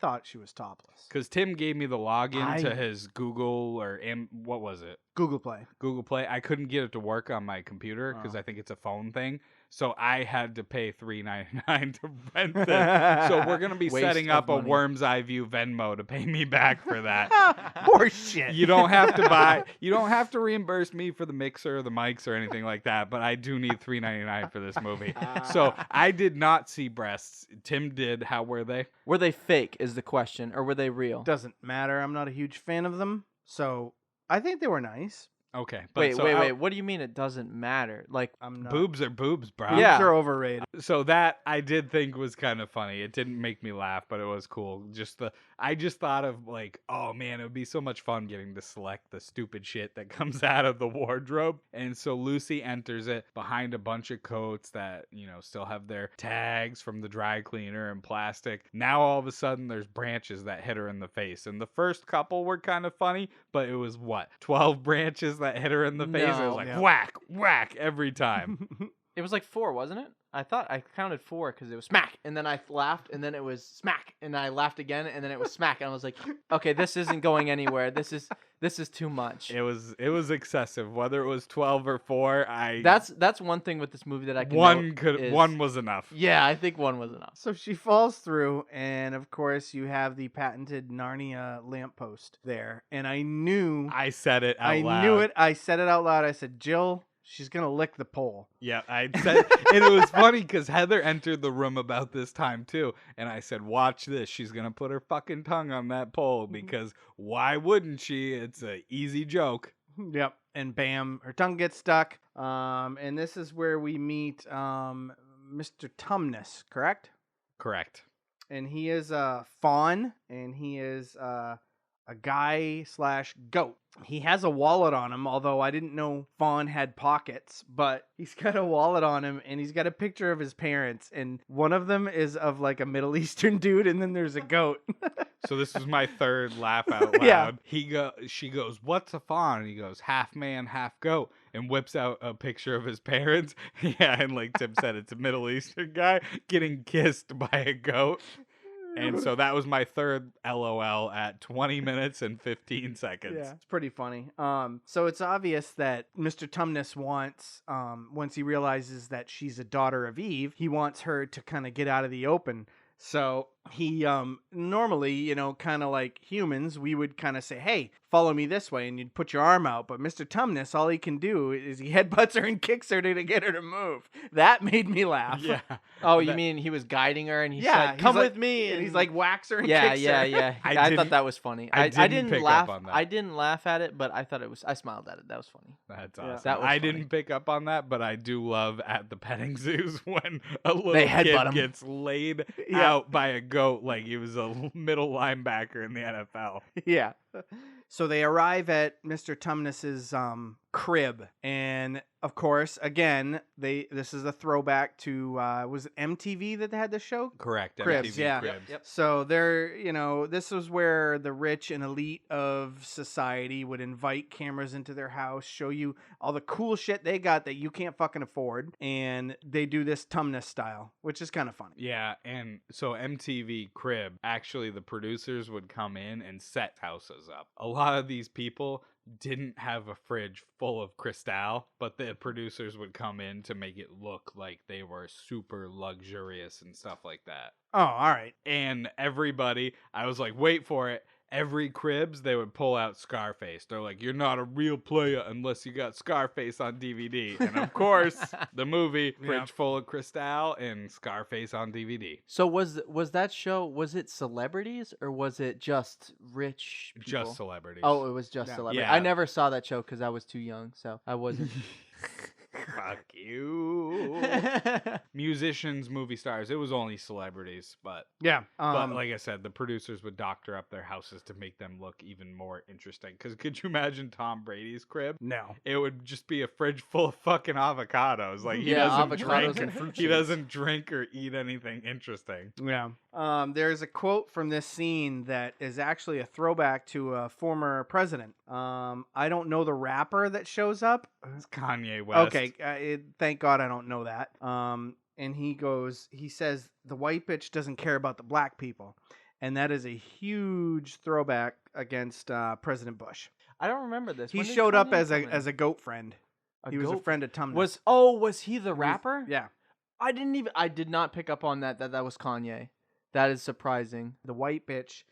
thought she was topless. Because Tim gave me the login to I- his Google or what was it? Google Play. Google Play. I couldn't get it to work on my computer because Oh. I think it's a phone thing. So I had to pay $3.99 to rent this. So we're gonna be Waste setting of up a money. Worm's Eye View Venmo to pay me back for that. Horseshit. You don't have to buy. You don't have to reimburse me for the mixer, or the mics, or anything like that. But I do need $3.99 for this movie. So I did not see breasts. Tim did. How were they? Were they fake? Is the question, or were they real? Doesn't matter. I'm not a huge fan of them, so I think they were nice. Okay. But Wait, so wait. What do you mean it doesn't matter? Like, I'm not. Boobs are boobs, bro. Boobs Yeah. are overrated. So that I did think was kind of funny. It didn't make me laugh, but it was cool. I just thought of like, oh man, it would be so much fun getting to select the stupid shit that comes out of the wardrobe. And so Lucy enters it behind a bunch of coats that, still have their tags from the dry cleaner and plastic. Now all of a sudden there's branches that hit her in the face. And the first couple were kind of funny, but it was 12 branches that hit her in the face. It No. was like Yeah. whack, whack every time. it was like 4, wasn't it? I thought I counted 4 because it was smack, and then I laughed, and then it was smack, and I laughed again, and then it was smack, and I was like, okay, this isn't going anywhere. This is too much. It was excessive. Whether it was 12 or 4, That's one thing with this movie that I can note one was enough. Yeah, I think 1 was enough. So she falls through, and of course you have the patented Narnia lamppost there. And I knew, I said it out loud. I knew it. I said it out loud. I said, Jill, she's gonna lick the pole. Yeah, I said, and it was funny because Heather entered the room about this time too, and I said, "Watch this. She's gonna put her fucking tongue on that pole because why wouldn't she? It's a easy joke." Yep. And bam, her tongue gets stuck. And this is where we meet Mr. Tumnus, correct? Correct. And he is a fawn, and he is a guy/goat. He has a wallet on him, although I didn't know fawn had pockets, but he's got a wallet on him, and he's got a picture of his parents, and one of them is of like a Middle Eastern dude, and then there's a goat. So this is my third laugh out loud. Yeah. She goes, "What's a fawn?" And he goes, "Half man, half goat," and whips out a picture of his parents. Yeah, and like Tim said, it's a Middle Eastern guy getting kissed by a goat. And so that was my third LOL at 20 minutes and 15 seconds. Yeah, it's pretty funny. So it's obvious that Mr. Tumnus wants, once he realizes that she's a daughter of Eve, he wants her to kind of get out of the open. So he, normally, kind of like humans, we would kind of say, hey, follow me this way, and you'd put your arm out. But Mr. Tumnus, all he can do is he headbutts her and kicks her to get her to move. That made me laugh. Yeah. Oh, you mean he was guiding her and he Yeah, said, he's "Come like- with me," And he's like whacks her and yeah, kicks yeah, her. yeah. I I didn't- thought that was funny. I I didn't didn't pick up laugh. on that. I didn't laugh at it, but I thought it was. I smiled at it. That was funny. That's Yeah. awesome. That was I funny. didn't pick up on that, but I do love at the petting zoos when a little They kid headbutt him. gets laid Yeah. out by a goat like he was a middle linebacker in the NFL. Yeah. So they arrive at Mr. Tumnus's crib, and of course, again, this is a throwback to was it MTV that they had this show? Correct. Cribs, MTV yeah. Cribs. Yep. So they're, this was where the rich and elite of society would invite cameras into their house, show you all the cool shit they got that you can't fucking afford, and they do this Tumnus style, which is kind of funny. Yeah, and so MTV Crib, actually the producers would come in and set houses up. A lot of these people didn't have a fridge full of Cristal, but the producers would come in to make it look like they were super luxurious and stuff like that. Oh, all right. And everybody, I was like, wait for it. Every Cribs, they would pull out Scarface. They're like, you're not a real player unless you got Scarface on DVD. And of course, the movie, fridge full of Cristal and Scarface on DVD. So was that show? Was it celebrities or was it just rich people? Just celebrities. Oh, it was just Yeah. celebrities. Yeah. I never saw that show because I was too young, so I wasn't. Fuck you. Musicians, movie stars. It was only celebrities, but Yeah. but like I said, the producers would doctor up their houses to make them look even more interesting. Because could you imagine Tom Brady's crib? no. It would just be a fridge full of fucking avocados. Like he Yeah, doesn't avocados drink. and fruit He shakes. doesn't drink or eat anything interesting. Yeah. There's a quote from this scene that is actually a throwback to a former president. I don't know the rapper that shows up. It's Kanye West. Okay, thank God I don't know that. And he says, the white bitch doesn't care about the black people. And that is a huge throwback against President Bush. I don't remember this. He When did showed up Kanye as come in? a goat friend. He was a goat- friend of Tumnus. Was he the rapper? Yeah. I did not pick up on that was Kanye. That is surprising. The white bitch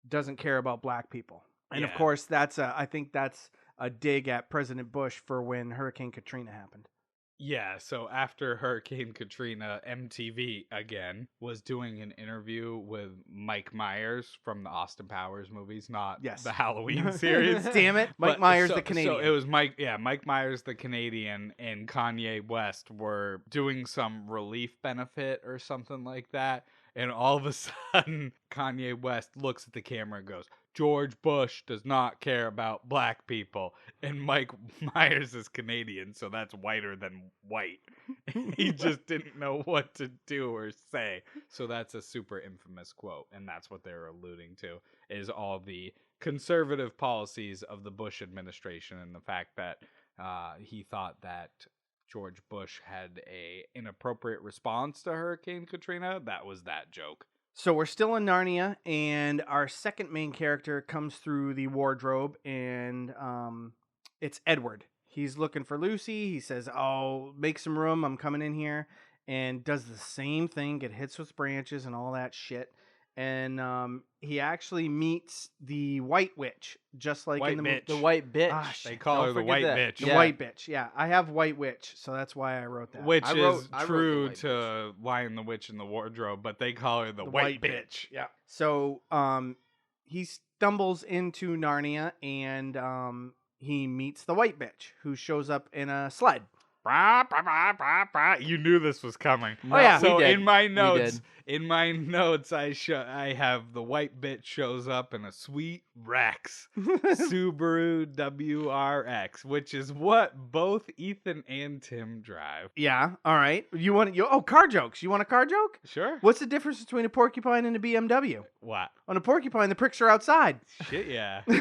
doesn't care about black people. And of Yeah. course, I think that's a dig at President Bush for when Hurricane Katrina happened. Yeah, so after Hurricane Katrina, MTV again was doing an interview with Mike Myers from the Austin Powers movies, not Yes. the Halloween series. Damn it. Mike But Myers, so- the Canadian. So it was Mike Myers, the Canadian, and Kanye West were doing some relief benefit or something like that. And all of a sudden, Kanye West looks at the camera and goes, George Bush does not care about black people. And Mike Myers is Canadian, so that's whiter than white. He just didn't know what to do or say. So that's a super infamous quote. And that's what they're alluding to, is all the conservative policies of the Bush administration and the fact that he thought that George Bush had a inappropriate response to Hurricane Katrina. That was that joke. So we're still in Narnia, and our second main character comes through the wardrobe, and it's Edward. He's looking for Lucy. He says, "Oh, make some room. I'm coming in here," and does the same thing, get hits with branches and all that shit. And he actually meets the White Witch, just like White in the bitch. The white bitch. Ah, shit. They call Don't her the forget white that. bitch. The Yeah. White Bitch. Yeah, I have White Witch, so that's why I wrote that. Which I is wrote the true white to Lion the Witch in the Wardrobe, but they call her the white bitch. Yeah. So he stumbles into Narnia, and he meets the White Bitch, who shows up in a sled. Brah, brah, brah, brah, brah. You knew this was coming. No, Oh, yeah. So we did. in my We notes, did. I have the white bitch shows up in a sweet Rex Subaru WRX, which is what both Ethan and Tim drive. Yeah. All right. Car jokes. You want a car joke? Sure. What's the difference between a porcupine and a BMW? What? On a porcupine, the pricks are outside. Shit, yeah. I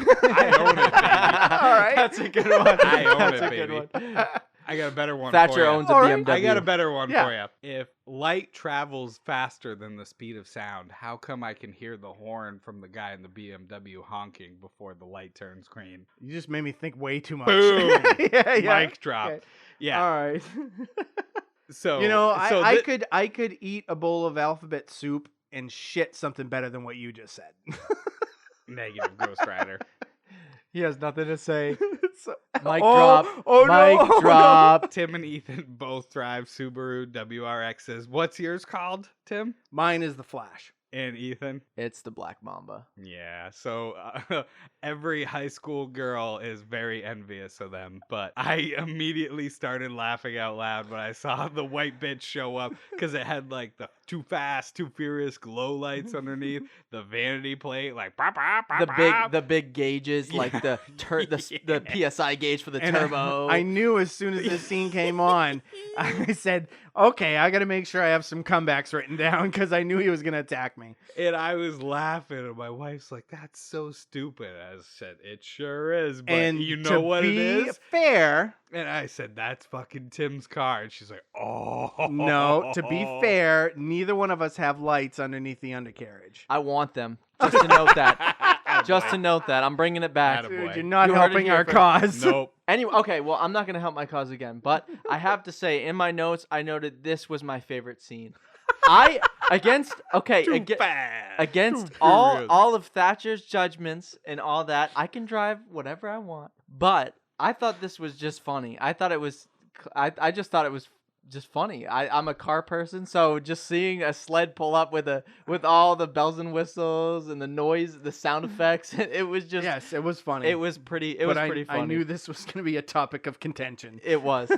own it, baby. All right. That's a good one. I own That's it, a good baby. one. I got a better one Thatcher for you. owns a All right. BMW. I got a better one Yeah. for you. If light travels faster than the speed of sound, how come I can hear the horn from the guy in the BMW honking before the light turns green? You just made me think way too much. Boom. yeah. Mic drop. Okay. Yeah. All right. So I could eat a bowl of alphabet soup and shit something better than what you just said. negative Ghost Rider. He has nothing to say. So- Mic Oh, drop. oh, no, Mic oh, no. drop. Tim and Ethan both drive Subaru WRXs. What's yours called, Tim? Mine is the Flash. And Ethan? It's the Black Mamba. Yeah, so every high school girl is very envious of them, but I immediately started laughing out loud when I saw the white bitch show up because it had like the Too Fast, Too Furious glow lights underneath, the vanity plate, like bah, bah, bah, bah. The big gauges, like the PSI gauge for the And turbo. I knew as soon as this scene came on, I said, okay, I got to make sure I have some comebacks written down because I knew he was going to attack me. And I was laughing, and my wife's like, "That's so stupid." I said, "It sure is, but And you to know what it be is." fair, And I said, "That's fucking Tim's car." And she's like, "Oh no, to be fair, neither one of us have lights underneath the undercarriage. I want them. Just to note that. Just to note that. I'm bringing it back. Attaboy. Dude, you're not You heard it helping here our first. cause. Nope. Anyway, okay, well, I'm not going to help my cause again, but I have to say, in my notes, I noted this was my favorite scene. Against Too all furious. all of Thatcher's judgments and all that, I can drive whatever I want. But I thought this was just funny. I just thought it was just funny. I'm a car person, so just seeing a sled pull up with all the bells and whistles and the noise, the sound effects, it was just Yes, it was funny. it was pretty funny. I knew this was going to be a topic of contention. It was.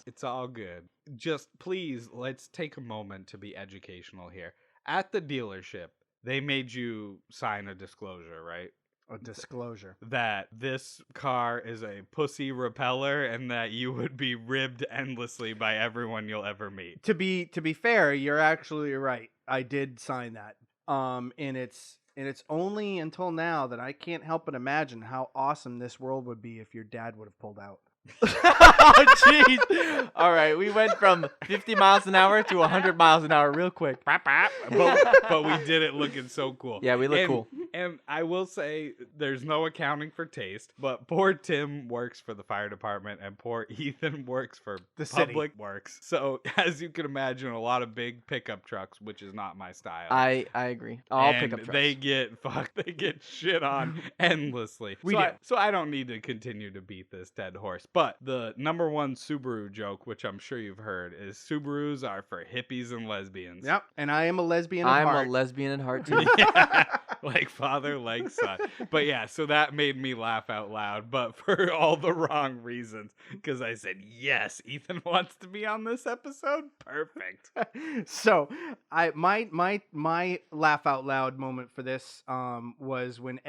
It's all good. Just please, let's take a moment to be educational here. At the dealership, they made you sign a disclosure, right? A disclosure. That this car is a pussy repeller and that you would be ribbed endlessly by everyone you'll ever meet. To be fair, you're actually right. I did sign that. And it's And it's only until now that I can't help but imagine how awesome this world would be if your dad would have pulled out. Oh, jeez. All right, we went from 50 miles an hour to 100 miles an hour real quick. but we did it looking so cool. Yeah, we look cool. And I will say, there's no accounting for taste, but poor Tim works for the fire department and poor Ethan works for The city. public works. So, as you can imagine, a lot of big pickup trucks, which is not my style. I agree. I'll pick up And trucks. they get shit on endlessly. So I don't need to continue to beat this dead horse. But the number one Subaru joke, which I'm sure you've heard, is Subarus are for hippies and lesbians. Yep. And I am a lesbian at I'm heart. a lesbian at heart too. Yeah, like father, like son. But yeah, so that made me laugh out loud, but for all the wrong reasons. Because I said, yes, Ethan wants to be on this episode. Perfect. So my laugh out loud moment for this was when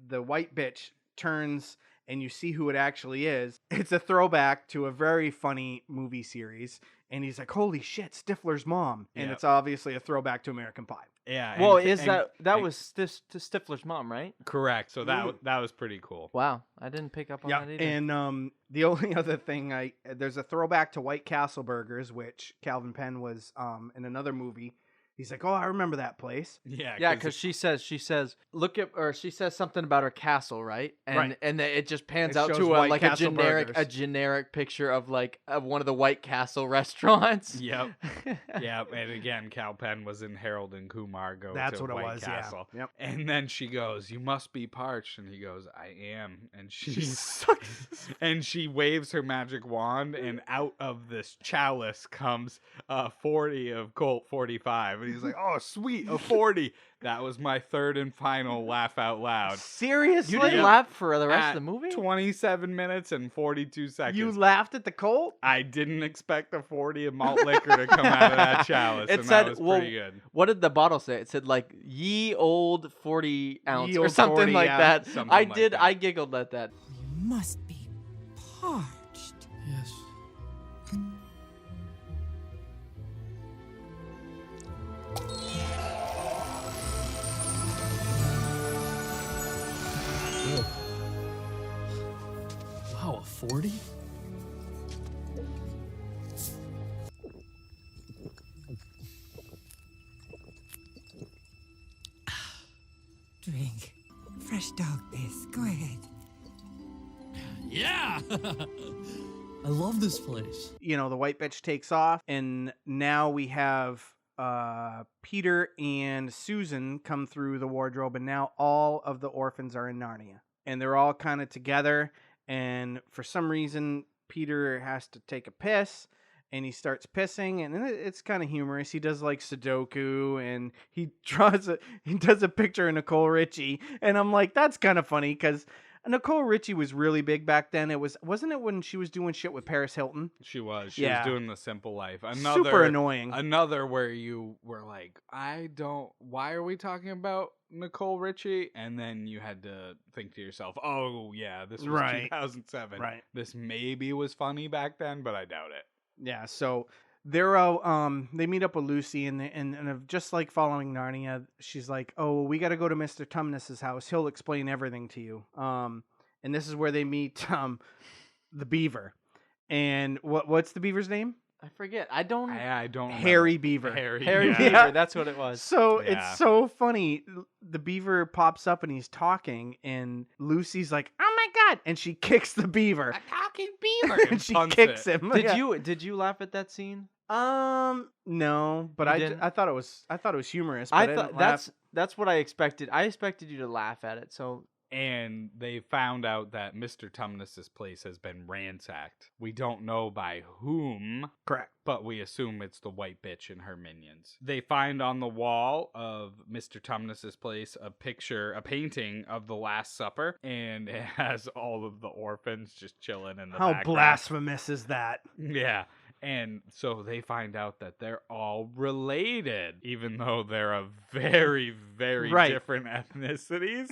the white bitch turns and you see who it actually is. It's a throwback to a very funny movie series, and he's like, holy shit, Stifler's mom. And Yep. it's obviously a throwback to American Pie. Yeah. Well, and- that was Stifler's mom, right? correct. So that was pretty cool. Wow, I didn't pick up on Yeah, that either. and the only other thing there's a throwback to White Castle Burgers, which Calvin Penn was in another movie. He's like, oh, I remember that place. Yeah, because she says she says something about her castle, right? And Right. and then it just pans It out shows to White a Castle generic burgers. picture of of one of the White Castle restaurants. Yep. Yep. And again, Cal Penn was in Harold and Kumar Go That's to what it White was, Castle. yeah. Yep. And then she goes, you must be parched. And he goes, I am. And She she sucks. and she waves her magic wand, and out of this chalice comes 40 of Colt 45. And he's like, oh, sweet, a 40. That was my third and final laugh out loud. Seriously? You didn't Yep. laugh for the rest At of the movie? 27 minutes and 42 seconds. You laughed at the Colt? I didn't expect a 40 of malt liquor to come out of that chalice, It and said, that was well, pretty good. What did the bottle say? It said like ye old 40 ounce Ye or old something 40, like yeah, that. something I like did. that. I giggled at that. You must be parched. Yes. Wow, a 40? Drink. Fresh dog piss. Go ahead. Yeah! I love this place. You know, the white bitch takes off, and now we have Peter and Susan come through the wardrobe, and now all of the orphans are in Narnia. And they're all kind of together, and for some reason, Peter has to take a piss, and he starts pissing, and it's kind of humorous. He does like Sudoku, and he does a picture of Nicole Richie, and I'm like, that's kind of funny, because Nicole Richie was really big back then. Wasn't it when she was doing shit with Paris Hilton? She was Yeah. doing The Simple Life. Super annoying. Another where you were like, why are we talking about Nicole Richie? And then you had to think to yourself, oh yeah, this was Right. 2007. Right. This maybe was funny back then, but I doubt it. Yeah, so they're all they meet up with Lucy, and just like following Narnia, she's like, "Oh, we got to go to Mr. Tumnus's house. He'll explain everything to you." And this is where they meet the beaver. And what's the beaver's name? I forget. I don't. I don't remember. Harry Beaver. Harry Harry yeah. Beaver. That's what it was. So Yeah. it's so funny. The beaver pops up and he's talking, and Lucy's like, "Oh my god!" and she kicks the beaver. talking beaver. and she punts kicks it. him. Did Yeah. you laugh at that scene? No, but You I didn't? thought it was humorous. But I didn't thought laugh. that's what I expected. I expected you to laugh at it. So And they found out that Mr. Tumnus's place has been ransacked. We don't know by whom, correct. but we assume it's the white bitch and her minions. They find on the wall of Mr. Tumnus's place a painting of the Last Supper, and it has all of the orphans just chilling in the How background. blasphemous is that? Yeah. And so they find out that they're all related, even though they're of very, very Right. different ethnicities.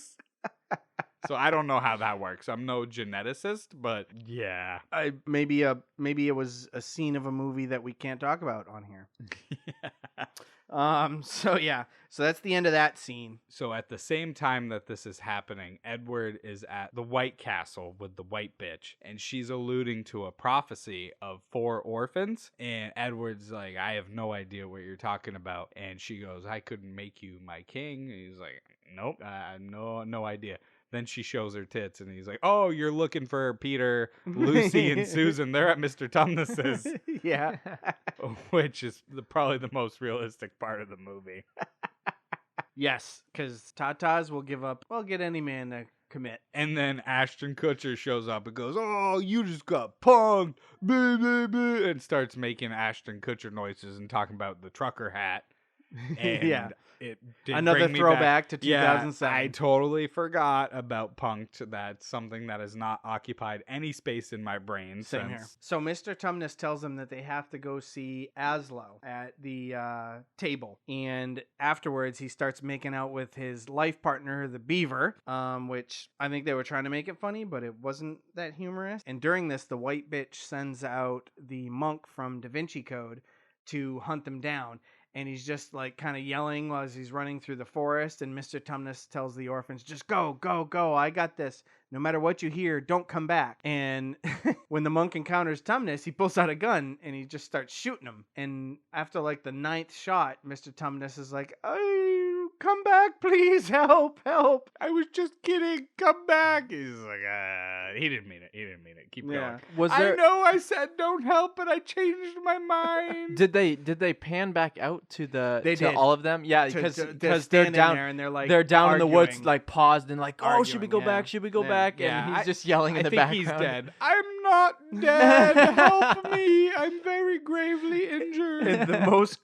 So I don't know how that works. I'm no geneticist, but yeah. Maybe it was a scene of a movie that we can't talk about on here. So yeah, so that's the end of that scene. So at the same time that this is happening, Edward is at the White Castle with the white bitch, and she's alluding to a prophecy of 4 orphans. And Edward's like, I have no idea what you're talking about. And she goes, I couldn't make you my king. And he's like, nope, no idea. Then she shows her tits, and he's like, oh, you're looking for Peter, Lucy, and Susan. They're at Mr. Tumnus's. Yeah. Which is probably the most realistic part of the movie. Yes, because tatas will give up. Well, get any man to commit. And then Ashton Kutcher shows up and goes, oh, you just got punked, blah, blah, blah, and starts making Ashton Kutcher noises and talking about the trucker hat. And Yeah. it did Another bring me throwback to Yeah, 2007. I totally forgot about punked. That's something that has not occupied any space in my brain Same here. since. So Mr. Tumnus tells them that they have to go see Aslo at the table. And afterwards, he starts making out with his life partner, the beaver, which I think they were trying to make it funny, but it wasn't that humorous. And during this, the white bitch sends out the monk from Da Vinci Code to hunt them down. And he's just like kind of yelling as he's running through the forest. And Mr. Tumnus tells the orphans, just go, go, go. I got this. No matter what you hear, don't come back. And when the monk encounters Tumnus, he pulls out a gun and he just starts shooting him. And after like the 9th shot, Mr. Tumnus is like, oh, come back, please. Help, help. I was just kidding. Come back. He's like, he didn't mean it. He didn't mean it. Keep going. Was I there? know I said don't help, but I changed my mind. Did they pan back out to the They to did. all of them? Yeah, They're because they're standing down there and they're like, they're down in the woods, arguing. like paused and like, oh, should we Arguing, go yeah. back? Should we go Yeah. back? Yeah, And he's just yelling in the I think background. he's dead. I'm not dead. Help me. I'm very gravely injured. And the most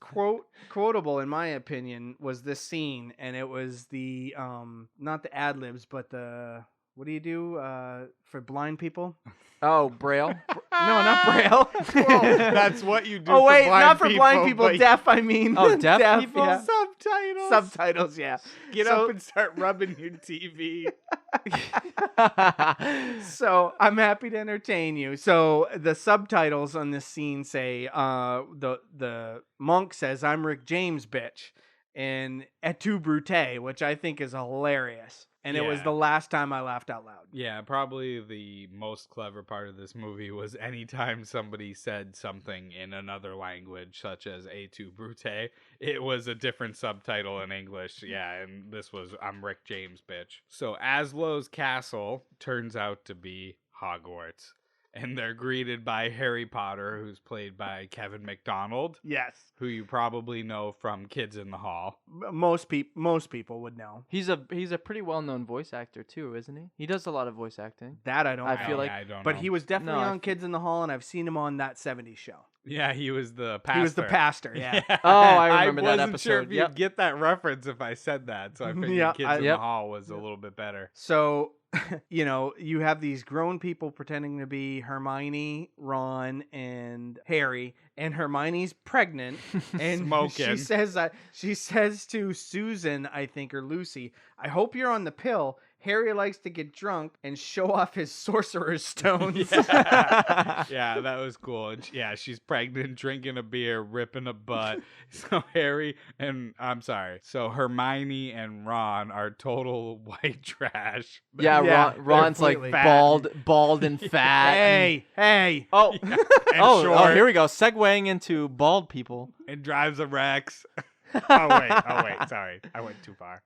quotable, in my opinion, was this scene, and it was the not the ad libs, but the what do you do for blind people? Oh, Braille? No, not Braille. Well, that's what you do. Oh wait, for blind not for blind people, but deaf. I mean, Oh, deaf people? yeah. subtitles. Subtitles, yeah. Get So- up and start rubbing your TV. So I'm happy to entertain you. So the subtitles on this scene say, the monk says, "I'm Rick James, bitch," and "Et tu, Brute," which I think is hilarious. And it was Yeah. the last time I laughed out loud. Yeah, probably the most clever part of this movie was anytime somebody said something in another language, such as "Et tu, Brute," it was a different subtitle in English. Yeah, and this was "I'm Rick James, bitch." So Aslo's castle turns out to be Hogwarts. And they're greeted by Harry Potter, who's played by Kevin McDonald, Yes. who you probably know from Kids in the Hall. Most people would know. He's a pretty well known voice actor too, isn't he? He does a lot of voice acting. That I don't I know. feel like- I don't But know. he was definitely No, I on Kids in the Hall, and I've seen him on That 70s Show. Yeah, he was the pastor. He was the pastor, yeah. Oh, I remember that wasn't sure episode, if you'd yep. get that reference if I said that, so I figured Yeah, Kids in Yep. the Hall was a little bit better. So, you have these grown people pretending to be Hermione, Ron, and Harry, and Hermione's pregnant, and Smoking. she says to Susan, I think, or Lucy, "I hope you're on the pill. Harry likes to get drunk and show off his sorcerer's stones." Yeah, that was cool. And she's pregnant, drinking a beer, ripping a butt. So Hermione and Ron are total white trash. Yeah, Yeah, Ron's like completely fat. bald and fat. Hey. Oh, And oh, short, here we go. Segueing into bald people. and drives a Rex. Oh wait, sorry, I went too far.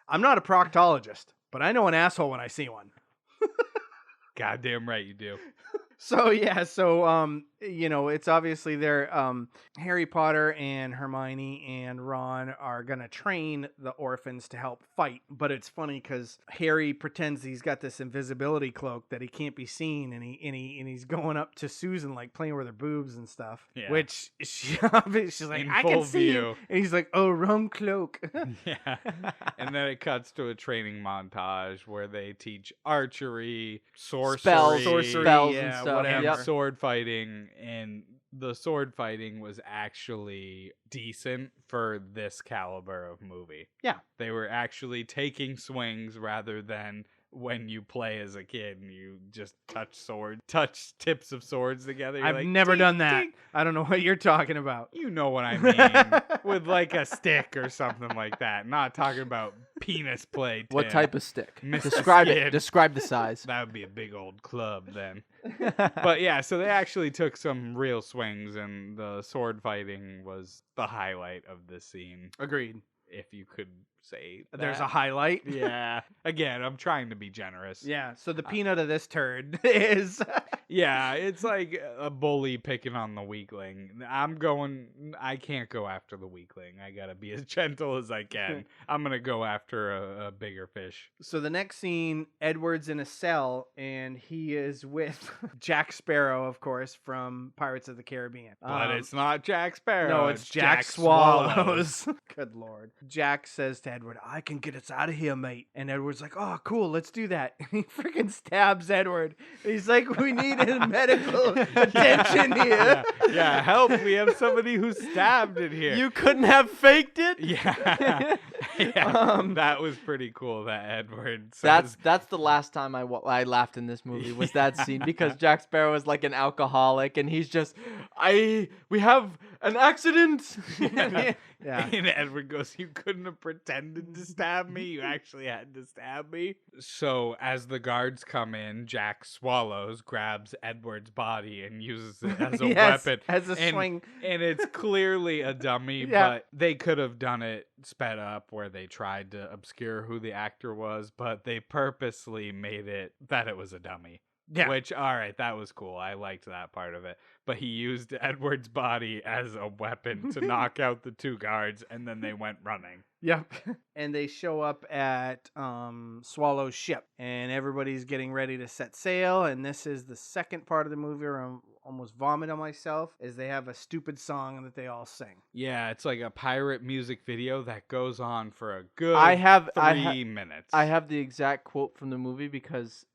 I'm not a proctologist, but I know an asshole when I see one. Goddamn right you do. So it's obviously they're Harry Potter and Hermione and Ron are gonna train the orphans to help fight, but it's funny because Harry pretends he's got this invisibility cloak that he can't be seen, and he's going up to Susan like playing with her boobs and stuff, Yeah. which she's like, In "I can full see you," view. and he's like, "Oh, wrong cloak." Yeah. And then it cuts to a training montage where they teach archery, sorcery, Spells yeah, and stuff. whatever. and Yep. sword fighting. And the sword fighting was actually decent for this caliber of movie. Yeah. They were actually taking swings rather than when you play as a kid and you just touch tips of swords together. You're I've like, never "Ding, done that. ding." I don't know what you're talking about. You know what I mean. With like a stick or something like that. Not talking about penis play. What Tim. type of stick? Mr. Describe Skid. it. Describe the size. That would be a big old club then. But yeah, so they actually took some real swings, and the sword fighting was the highlight of the scene, Agreed. if you could say There's a that. highlight. Yeah. Again, I'm trying to be generous. Yeah. So the peanut of this turd is. Yeah, it's like a bully picking on the weakling. I can't go after the weakling. I gotta be as gentle as I can. I'm gonna go after a bigger fish. So the next scene, Edward's in a cell, and he is with Jack Sparrow, of course, from Pirates of the Caribbean. But it's not Jack Sparrow. No, it's Jack Swallows. Good lord. Jack says to Edward, I can get us out of here, mate. And Edward's like, oh, cool, let's do that. He freaking stabs Edward. He's like, we need medical attention here. Yeah, help. We have somebody who's stabbed in here. You couldn't have faked it. Yeah. Yeah, that was pretty cool that Edward says. That's the last time I laughed in this movie was that scene because Jack Sparrow is like an alcoholic and he's just we have an accident. Yeah. And Edward goes, you couldn't have pretended to stab me. You actually had to stab me. So as the guards come in, Jack Swallows grabs Edward's body and uses it as a Yes, weapon. as a swing. And it's clearly a dummy, Yeah. but they could have done it sped up where they tried to obscure who the actor was, but they purposely made it that it was a dummy. Yeah. Which, all right, that was cool. I liked that part of it. But he used Edward's body as a weapon to knock out the two guards, and then they went running. Yep. And they show up at Swallow's ship, and everybody's getting ready to set sail. And this is the second part of the movie where I'm almost vomit on myself, is they have a stupid song that they all sing. Yeah, it's like a pirate music video that goes on for a good 3 minutes. I have the exact quote from the movie because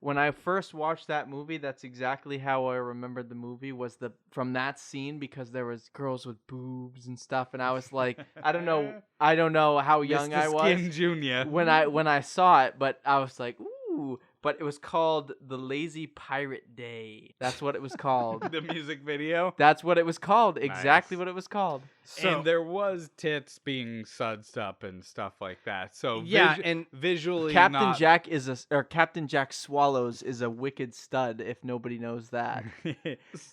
when I first watched that movie, that's exactly how I remembered the movie was from that scene because there was girls with boobs and stuff, and I was like, I don't know how young Mr. I was Skin Jr. when I saw it, but I was like, ooh. But it was called The Lazy Pirate Day. That's what it was called. The music video. That's what it was called. Exactly Nice. what it was called. So, And there was tits being sudsed up and stuff like that. So yeah, and visually, Captain Jack Swallows is a wicked stud. If nobody knows that.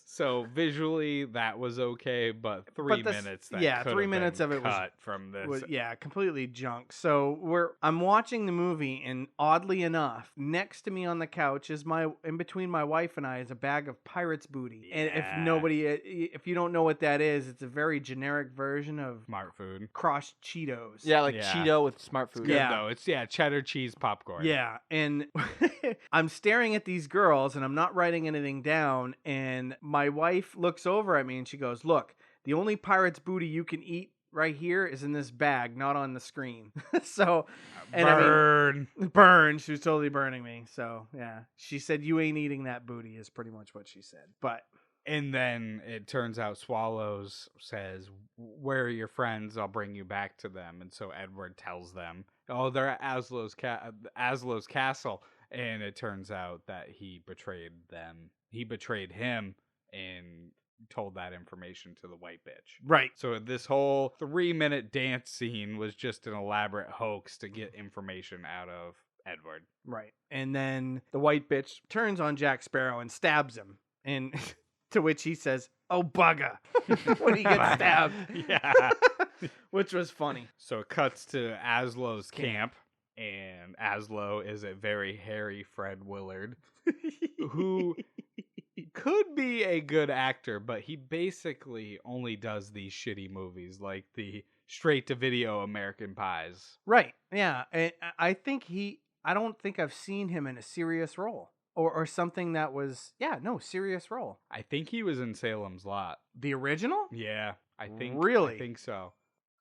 So visually, that was okay, but 3 this- minutes. That yeah, could 3 have minutes been of it was- cut from this. yeah, completely junk. So I'm watching the movie, and oddly enough, next to me on the couch is in between my wife and I is a bag of Pirates booty. And if you don't know what that is, it's a very generic version of Smart food. crushed Cheetos. Yeah, like Yeah. Cheeto with smart food. Good Yeah. though. It's cheddar cheese popcorn. Yeah, and I'm staring at these girls, and I'm not writing anything down, and my wife looks over at me, and she goes, look, the only Pirates booty you can eat right here is in this bag, not on the screen. So, and Burn. I mean, burn. She was totally burning me. So, yeah. She said, you ain't eating that booty, is pretty much what she said. But And then it turns out Swallows says, where are your friends? I'll bring you back to them. And so Edward tells them, oh, they're at Aslow's castle. And it turns out that he betrayed them. He betrayed him and told that information to the white bitch. right. So this whole 3-minute dance scene was just an elaborate hoax to get information out of Edward. Right. And then the white bitch turns on Jack Sparrow and stabs him. And to which he says, oh, bugger, when he gets stabbed. Yeah. Which was funny. So it cuts to Aslow's camp, and Aslow is a very hairy Fred Willard, who could be a good actor, but he basically only does these shitty movies like the straight-to-video American Pies. Right. Yeah. And I don't think I've seen him in a serious role. Or something that was, serious role. I think he was in Salem's Lot. The original? Yeah, I think. Really? I think so.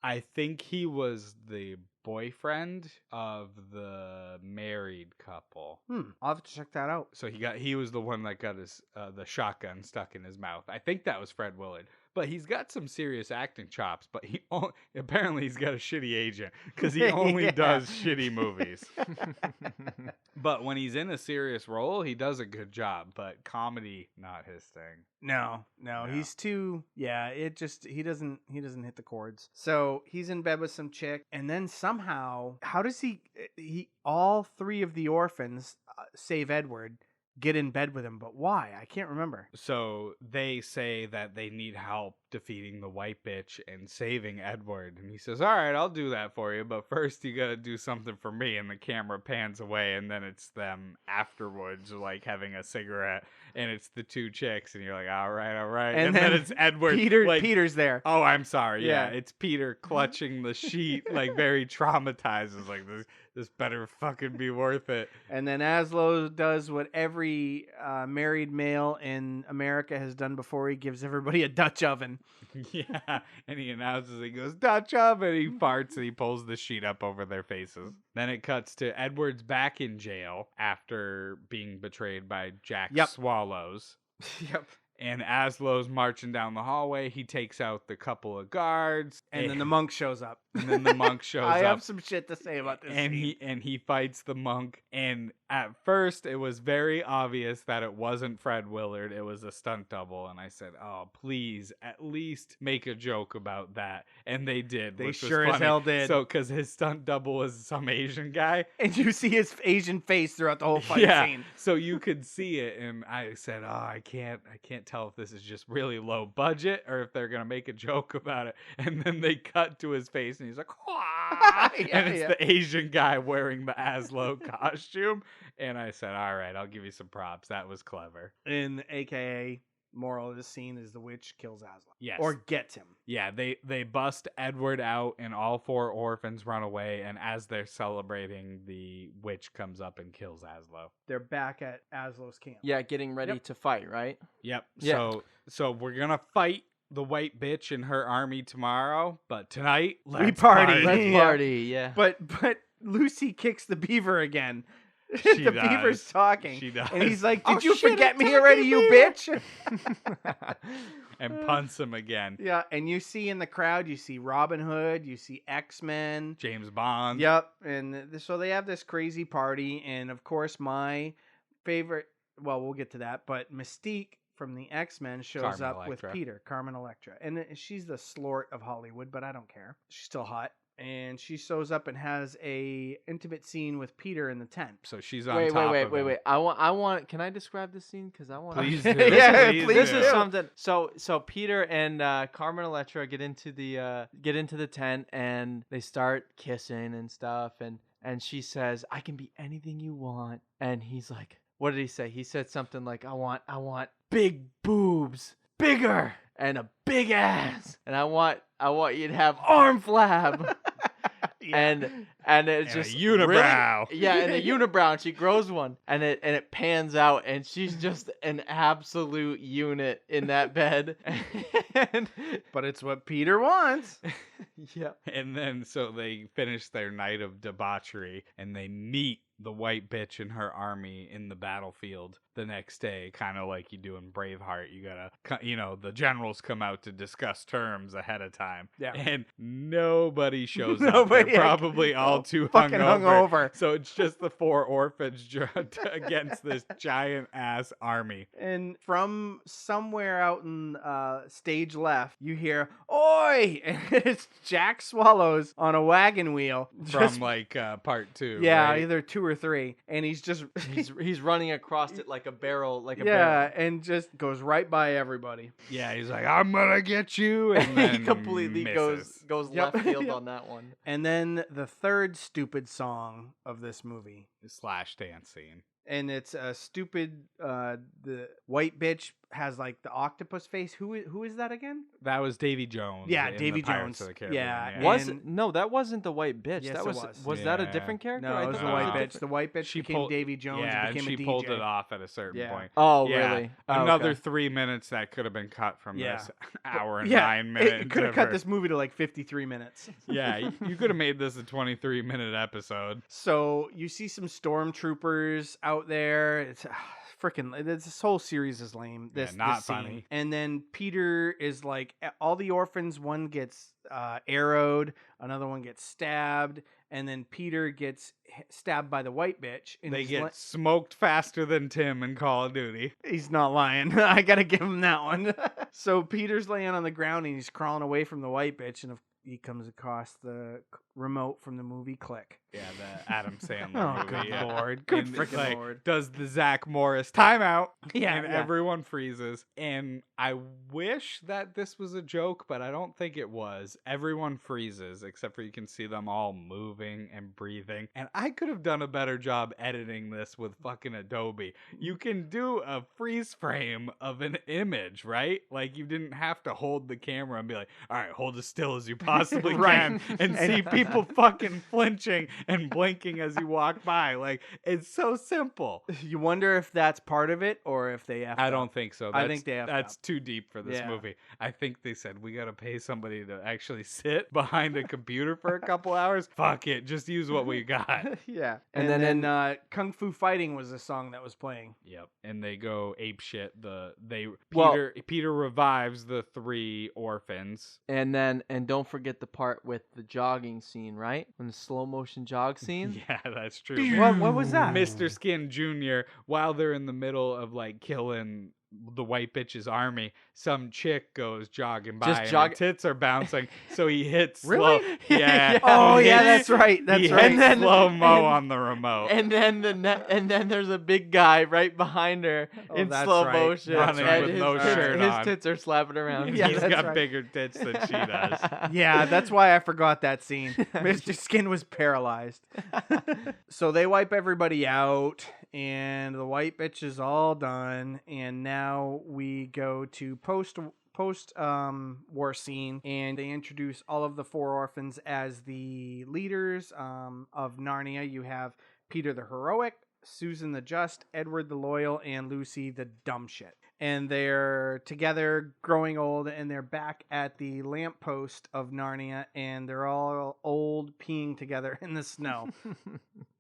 I think he was the boyfriend of the married couple. I'll have to check that out. So he was the one that got his the shotgun stuck in his mouth. I think that was Fred Willard. But he's got some serious acting chops. But apparently he's got a shitty agent because he only Yeah. does shitty movies. But when he's in a serious role, he does a good job. But comedy, not his thing. No, he's too. Yeah, he doesn't hit the chords. So he's in bed with some chick, and then somehow, how does he all three of the orphans, save Edward, get in bed with him? But why? I can't remember. So they say that they need help defeating the white bitch and saving Edward. And he says, all right, I'll do that for you. But first you got to do something for me. And the camera pans away. And then it's them afterwards, like having a cigarette. And it's the two chicks. And you're like, all right. And then it's Edward. Peter's there. Oh, I'm sorry. Yeah. Yeah. It's Peter clutching the sheet, like very traumatized. It's like, this better fucking be worth it. And then Aslo does what every married male in America has done before. He gives everybody a Dutch oven. Yeah, and he announces, he goes, Dutch oven, he farts and he pulls the sheet up over their faces. Then it cuts to Edward's back in jail after being betrayed by Jack Swallows. Yep. And Aslo's marching down the hallway. He takes out the couple of guards. And then the monk shows up. And then the monk shows up. I have some shit to say about this. And he fights the monk. And at first, it was very obvious that it wasn't Fred Willard. It was a stunt double. And I said, oh, please, at least make a joke about that. And they did. They which was sure as funny. hell did. So, because his stunt double was some Asian guy. And you see his Asian face throughout the whole fight scene. So you could see it. And I said, oh, I can't tell if this is just really low budget or if they're going to make a joke about it. And then they cut to his face and he's like, and it's the Asian guy wearing the Aslo costume. And I said, all right, I'll give you some props. That was clever. And AKA, moral of the scene is the witch kills Aslo. Yes. Or gets him. Yeah, they bust Edward out and all four orphans run away. And as they're celebrating, the witch comes up and kills Aslo. They're back at Aslo's camp. Yeah, getting ready to fight, right? Yep. Yeah. So we're going to fight the white bitch and her army tomorrow, but tonight let's party. Let's Yeah. party, yeah. But Lucy kicks the beaver again. She The does. beaver's talking. She does. And he's like, did Oh, you shit, forget it's me already, you bitch? And punts him again. Yeah, and you see in the crowd, you see Robin Hood, you see X-Men. James Bond. Yep, and so they have this crazy party, and of course my favorite, well, we'll get to that, but Mystique from the X-Men shows Carmen up Electra. with Peter, Carmen Electra. And she's the slort of Hollywood, but I don't care. She's still hot. And she shows up and has a intimate scene with Peter in the tent. So she's on Wait, top of him. wait. I want. Can I describe this scene? Because I want. Please do. Yeah, please please This do. is something. So Peter and Carmen Electra get into the tent and they start kissing and stuff. And she says, "I can be anything you want." And he's like, "What did he say?" He said something like, "I want big boobs, bigger, and a big ass, and I want you to have arm flab." Yeah. And it's And a just unibrow. really- yeah, and a unibrow. And she grows one, and it pans out, and she's just an absolute unit in that bed. And But it's what Peter wants. yeah, And then so they finish their night of debauchery and they meet the white bitch and her army in the battlefield the next day, kind of like you do in Braveheart. You gotta, the generals come out to discuss terms ahead of time. Yeah. And nobody shows up. Nobody- They're probably all too fucking hungover. So it's just the four orphans against this giant ass army. And from somewhere out in stage left, you hear, "Oi!" And it's Jack Swallows on a wagon wheel. From part 2. yeah, right? either 2 or 3. And he's just... he's running across it like a barrel, yeah, and just goes right by everybody. Yeah, he's like, I'm gonna get you. And then he completely misses. goes Yep. left field Yep. on that one. And then the third stupid song of this movie. Slash dance scene. And it's a stupid, the white bitch has like the octopus face. Who is that again? That was Davy Jones. Yeah, in Davy the Pirates Jones. of the Caribbean, Yeah, Was And- it? No, that wasn't the white bitch. Yes, that it was. was. That a Yeah. different character? No, I it was thought the it white a bitch. different- The white bitch She became pulled- Davy Jones Yeah, and and became she a DJ. pulled it off at a certain Yeah. point. Oh, Yeah. really? Oh, Another okay. 3 minutes that could have been cut from Yeah. this hour and Yeah, 9 minute. it could have cut endeavor. this movie to like 53 minutes. Yeah, you could have made this a 23-minute episode. So you see some stormtroopers out there. It's freaking. This whole series is lame. Yeah, This not this scene. funny. And then Peter is like, all the orphans. One gets arrowed, another one gets stabbed, and then Peter gets stabbed by the white bitch. And They he's get smoked faster than Tim in Call of Duty. He's not lying. I gotta give him that one. So Peter's laying on the ground and he's crawling away from the white bitch, and he comes across the remote from the movie Click. Yeah, the Adam Sandler Oh, movie. good yeah. lord. Good And, freaking like, lord. does the Zach Morris timeout. Yeah, And yeah. everyone freezes. And I wish that this was a joke, but I don't think it was. Everyone freezes, except for you can see them all moving and breathing. And I could have done a better job editing this with fucking Adobe. You can do a freeze frame of an image, right? Like, you didn't have to hold the camera and be like, all right, hold as still as you possibly Right. can and see people fucking flinching and blinking as you walk by. Like, it's so simple. You wonder if that's part of it or if they I don't think so. I think they effed that's up. too deep for this Yeah. movie. I think they said we gotta pay somebody to actually sit behind a computer for a couple hours. Fuck it, just use what we got. Yeah. And And, then then Kung Fu Fighting was the song that was playing. Yep, and they go ape shit. Well- Peter revives the 3 orphans. And don't forget the part with the jogging scene, right? When the slow motion jog scene. Yeah, that's true. What was that? Mr. Skin Jr., while they're in the middle of like killing the white bitch's army, some chick goes jogging by Just and jog- her tits are bouncing, so he hits Really? slow. Yeah. Oh, He yeah, hits- that's right. That's he right. hits slow-mo and- on the remote. And then there's a big guy right behind her Oh, in that's slow right. motion, Running and with his, no his- shirt his on. tits are slapping around. Yeah, He's that's got right. bigger tits than she does. Yeah, that's why I forgot that scene. Mr. Skin was paralyzed. So they wipe everybody out, and the white bitch is all done. And now we go to post war scene, and they introduce all of the 4 orphans as the leaders of Narnia. You have Peter the Heroic, Susan the Just, Edward the Loyal, and Lucy the Dumb Shit. And they're together, growing old, and they're back at the lamppost of Narnia, and they're all old, peeing together in the snow.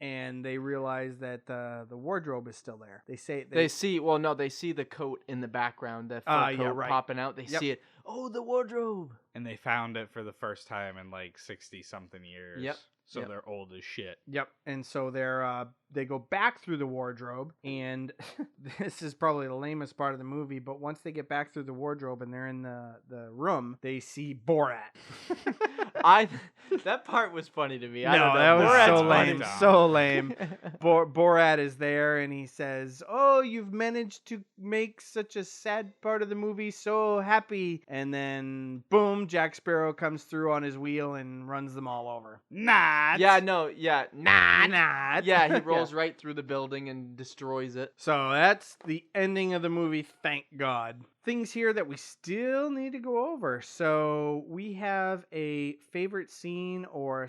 And they realize that the wardrobe is still there. They say They see the coat in the background, that fur yeah, coat right. popping out. They Yep. see it. Oh, the wardrobe. And they found it for the first time in like 60-something years. Yep. So Yep. they're old as shit. Yep. And so they go back through the wardrobe, and this is probably the lamest part of the movie, but once they get back through the wardrobe and they're in the room, they see Borat. That part was funny to me. No, I don't know. that was Borat's so funny. lame. So lame. Borat is there, and he says, "Oh, you've managed to make such a sad part of the movie so happy." And then, boom, Jack Sparrow comes through on his wheel and runs them all over. Nah. Yeah, no, yeah. Nah. Yeah, he rolls right through the building and destroys it. So that's the ending of the movie, thank God. Things here that we still need to go over. So we have a favorite scene or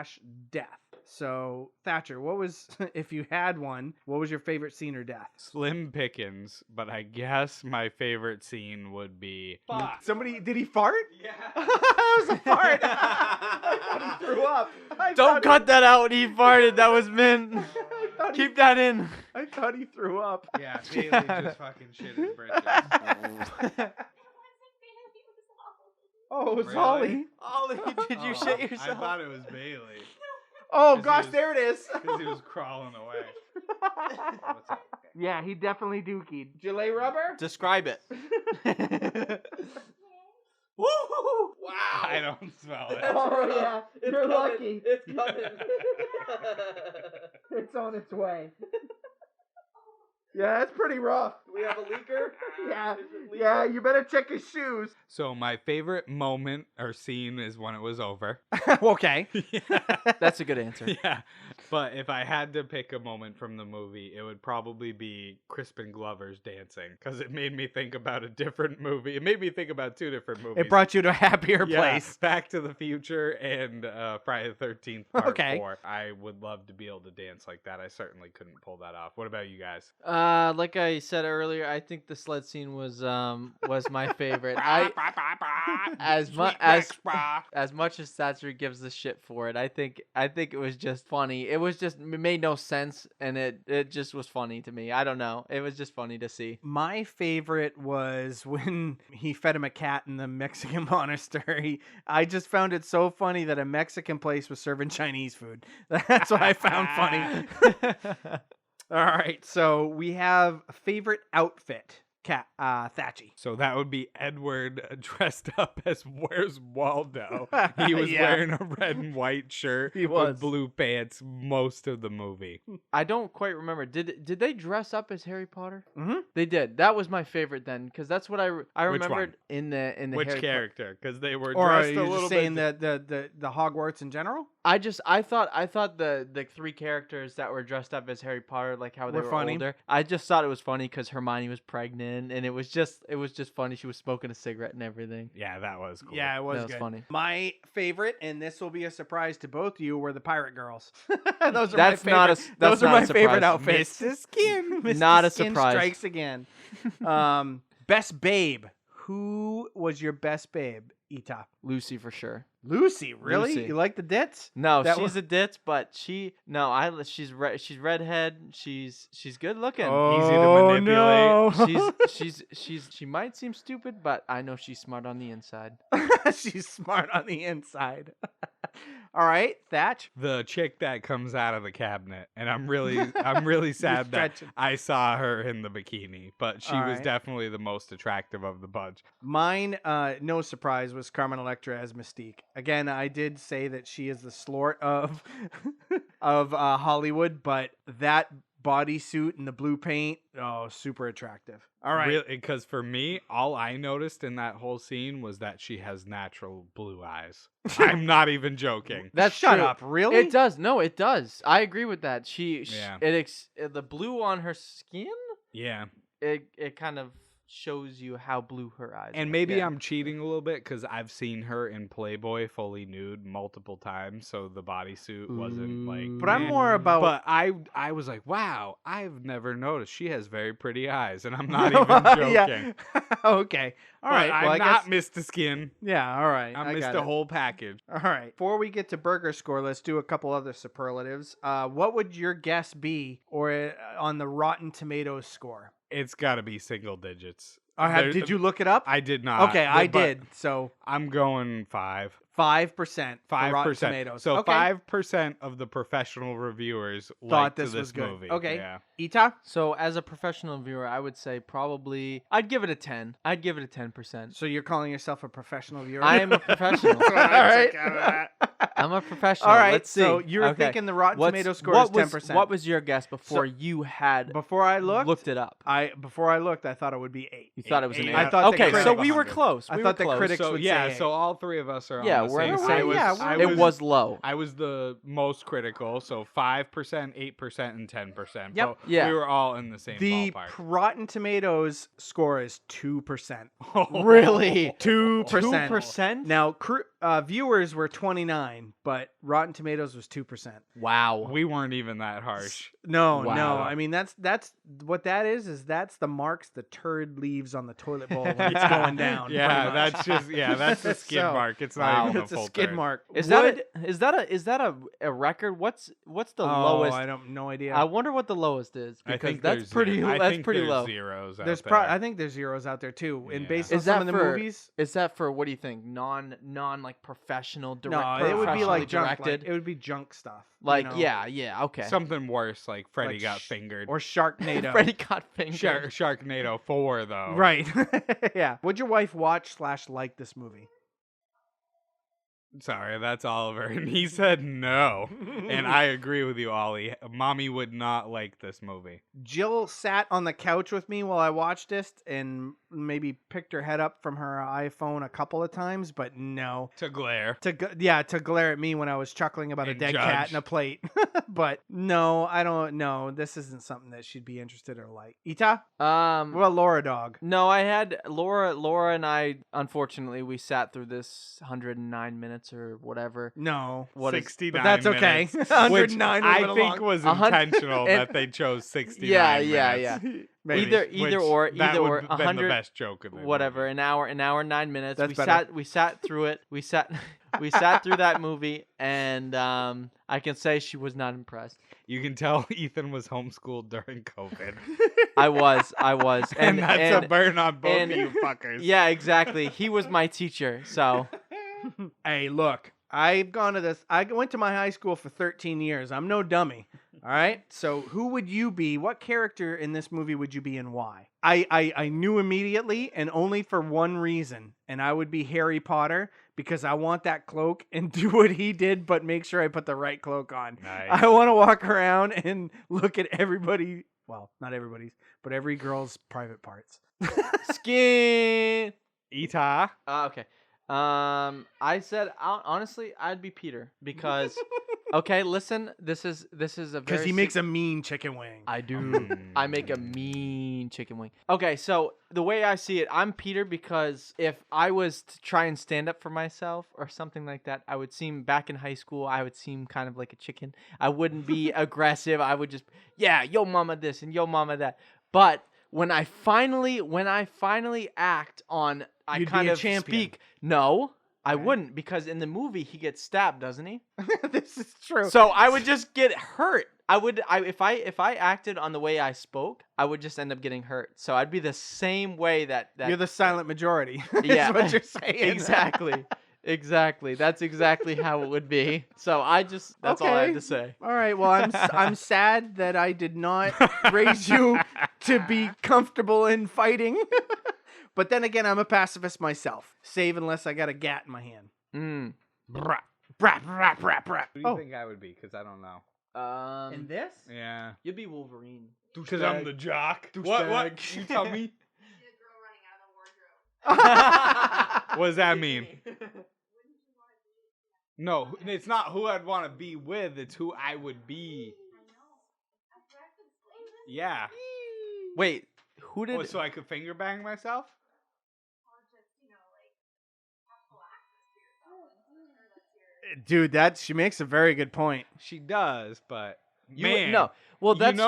/ death. So Thatcher, what was, if you had one, what was your favorite scene or death? Slim pickings, but I guess my favorite scene would be. Fuck. Somebody, did he fart? Yeah. That was a fart. I thought he threw up. Don't cut that out. He farted. That was Min. Keep that in. I thought he threw up. Yeah, Bailey just fucking shit his britches. Oh, it was Really? Holly. Ollie, did you shit I yourself? thought it was Bailey Oh, 'Cause gosh, he was- there it is. because he was crawling away. What's up? Yeah, he definitely dookied. Gelée rubber? Describe it. Woo! Wow. I don't smell it. Oh, yeah. You're lucky. It's coming. It's on its way. Yeah, that's pretty rough. We have a leaker. Yeah, yeah, you better check his shoes. So my favorite moment or scene is when it was over. Okay. That's a good answer. Yeah, but if I had to pick a moment from the movie, it would probably be Crispin Glover's dancing, because it made me think about a different movie. It made me think about 2 different movies. It brought you to a happier Yeah, place. Back to the Future and Friday the 13th Part Okay. 4. I would love to be able to dance like that. I certainly couldn't pull that off. What about you guys? Like I said earlier, I think the sled scene was was my favorite. As much as Thatcher gives the shit for it, I think it was just funny. It made no sense, and it just was funny to me. I don't know. It was just funny to see. My favorite was when he fed him a cat in the Mexican monastery. I just found it so funny that a Mexican place was serving Chinese food. That's what I found funny. All right, so we have favorite outfit. Thatchy. So that would be Edward dressed up as Where's Waldo. He was wearing a red and white shirt with blue pants most of the movie. I don't quite remember. Did they dress up as Harry Potter? Mm-hmm. They did. That was my favorite then, because that's what I remembered one? in the Which Harry character? Because they were Or are dressed you a just little saying bit. the Hogwarts in general? I thought the three characters that were dressed up as Harry Potter, like how they were funny. older. I just thought it was funny because Hermione was pregnant, and it was just funny. She was smoking a cigarette and everything. Yeah, that was cool. Yeah, it was That was good. funny. My favorite, and this will be a surprise to both of you, were the pirate girls. Those are That's my not favorite. a- that's those are not my a favorite surprise. outfits. Mr. Skin. Mr. Not a Skin surprise. Strikes again. Best babe. Who was your best babe, Ita? Lucy for sure. Lucy, really? Lucy. You like the dits? No, That she's was- a ditz, but she's redhead. She's good looking. Easy to manipulate. No. She might seem stupid, but I know she's smart on the inside. She's smart on the inside. All right, Thatch. The chick that comes out of the cabinet, and I'm really sad that stretching. I saw her in the bikini, but she All was right. definitely the most attractive of the bunch. Mine, no surprise, was Carmen Electra as Mystique. Again, I did say that she is the slort of Hollywood, but that bodysuit and the blue paint, super attractive. All right. Because for me, all I noticed in that whole scene was that she has natural blue eyes. I'm not even joking. That's Shut true. up, really? It does. No, it does. I agree with that. Yeah. The blue on her skin, Yeah. it kind of shows you how blue her eyes And are. maybe Yeah. I'm cheating a little bit because I've seen her in Playboy fully nude multiple times, so the bodysuit wasn't like. But I'm more about. But I was like, wow, I've never noticed. She has very pretty eyes, and I'm not even joking. Yeah. Okay. All right. I'm Well, I not guess. Mr. Skin. Yeah. All right. I I missed got the it. whole package. All right. Before we get to burger score, let's do a couple other superlatives. What would your guess be, or on the Rotten Tomatoes score? It's got to be single digits. Did you look it up? I did not. Okay, I did. So I'm going 5. 5%. 5%. Tomatoes. So okay. 5% of the professional reviewers Thought liked this this was good. movie. Okay. Yeah. Ita? So as a professional viewer, I would say probably I'd give it a 10. I'd give it a 10%. So you're calling yourself a professional viewer? I am a professional. All right. I'm a professional. All right. Let's see. So you're Okay. thinking the Rotten What's- Tomato score what is was- 10%. What was your guess before you had Before I looked it up? Before I looked, I thought it would be 8. You thought it was an 8. I thought the okay, so critics- we were close. I We thought were the close. critics So would yeah, say so all three of us are Yeah, on the we're same in the side. same- yeah, it was low. I was the most critical, so 5%, 8%, and 10%. Yep. But Yeah. we were all in the same The ballpark. Rotten Tomatoes score is 2%. Really? 2%. 2%? Now, viewers were 29, but Rotten Tomatoes was 2%. Wow. We weren't even that harsh. No, no. Wow. I mean, that's what that is that's the marks the turd leaves on the toilet bowl when it's going down. Yeah, pretty much. that's the skid So, mark. It's wow. not even It's a a full skid turd. mark. Is that a record? What's the lowest? I don't no idea. I wonder what the lowest is I because think that's there's pretty. zero- I That's think pretty there's low. zeros out There's there. I think there's zeros out there too. And Yeah. based on Is some that of the for- movies, Is that for what do you think? Non like professional direct. no, it would be like professionally junk. directed. Like, it would be junk stuff. you Like know? yeah, okay. Something worse, like Freddy Like got fingered. or Sharknado. Freddie got fingered. Sharknado 4, though. Right. Yeah. Would your wife watch / like this movie? Sorry, that's Oliver. And he said no. And I agree with you, Ollie. Mommy would not like this movie. Jill sat on the couch with me while I watched this and maybe picked her head up from her iPhone a couple of times, but no. To glare. To glare at me when I was chuckling about a And dead judge. cat in a plate. But no, I don't know. This isn't something that she'd be interested or like. Ita? Well, Laura dog. No, I had Laura and I. Unfortunately, we sat through this 109 minutes or whatever. No. What is- 69 But that's okay. minutes, 109 which would've I been think long. was 100 intentional and- that they chose 69 Yeah. minutes. Maybe. Either or that either would or have been the 100 best joke in the whatever, movie. an hour and 9 minutes. That's we better. sat through it. We sat through that movie, and I can say she was not impressed. You can tell Ethan was homeschooled during COVID. I was, and that's a burn on both of you fuckers. Yeah, exactly. He was my teacher, so Hey, look, I've gone to this. I went to my high school for 13 years. I'm no dummy. All right. So who would you be? What character in this movie would you be and why? I knew immediately and only for one reason. And I would be Harry Potter because I want that cloak and do what he did, but make sure I put the right cloak on. Nice. I want to walk around and look at everybody. Well, not everybody's, but every girl's private parts. skin. Ita. Okay. I said honestly, I'd be Peter because. Okay, listen. This is a very Because he makes a mean chicken wing. I do. I make a mean chicken wing. Okay, so the way I see it, I'm Peter because if I was to try and stand up for myself or something like that, I would seem back in high school. I would seem kind of like a chicken. I wouldn't be aggressive. I would just, yeah, yo mama this and yo mama that. But when I finally act on, I You'd be kind a of champion. speak. No, I Okay. wouldn't because in the movie he gets stabbed, doesn't he? This is true. So I would just get hurt. If I acted on the way I spoke, I would just end up getting hurt. So I'd be the same way that You're the silent majority. Yeah. Is what you're saying. Exactly. That's exactly how it would be. So that's all I have to say. All right. Well, I'm sad that I did not raise you to be comfortable in fighting. But then again, I'm a pacifist myself. Save unless I got a gat in my hand. Mm. Brap, brap, brap, brap, brap. Who do you think I would be? Because I don't know. In this? Yeah. You'd be Wolverine. Because I'm the jock. Douchebag. What? You tell me. What What does that mean? No, it's not who I'd want to be with. It's who I would be. Yeah. Wait, who did? Oh, so I could finger bang myself? Dude, she makes a very good point. She does, but You man, no. Well, that's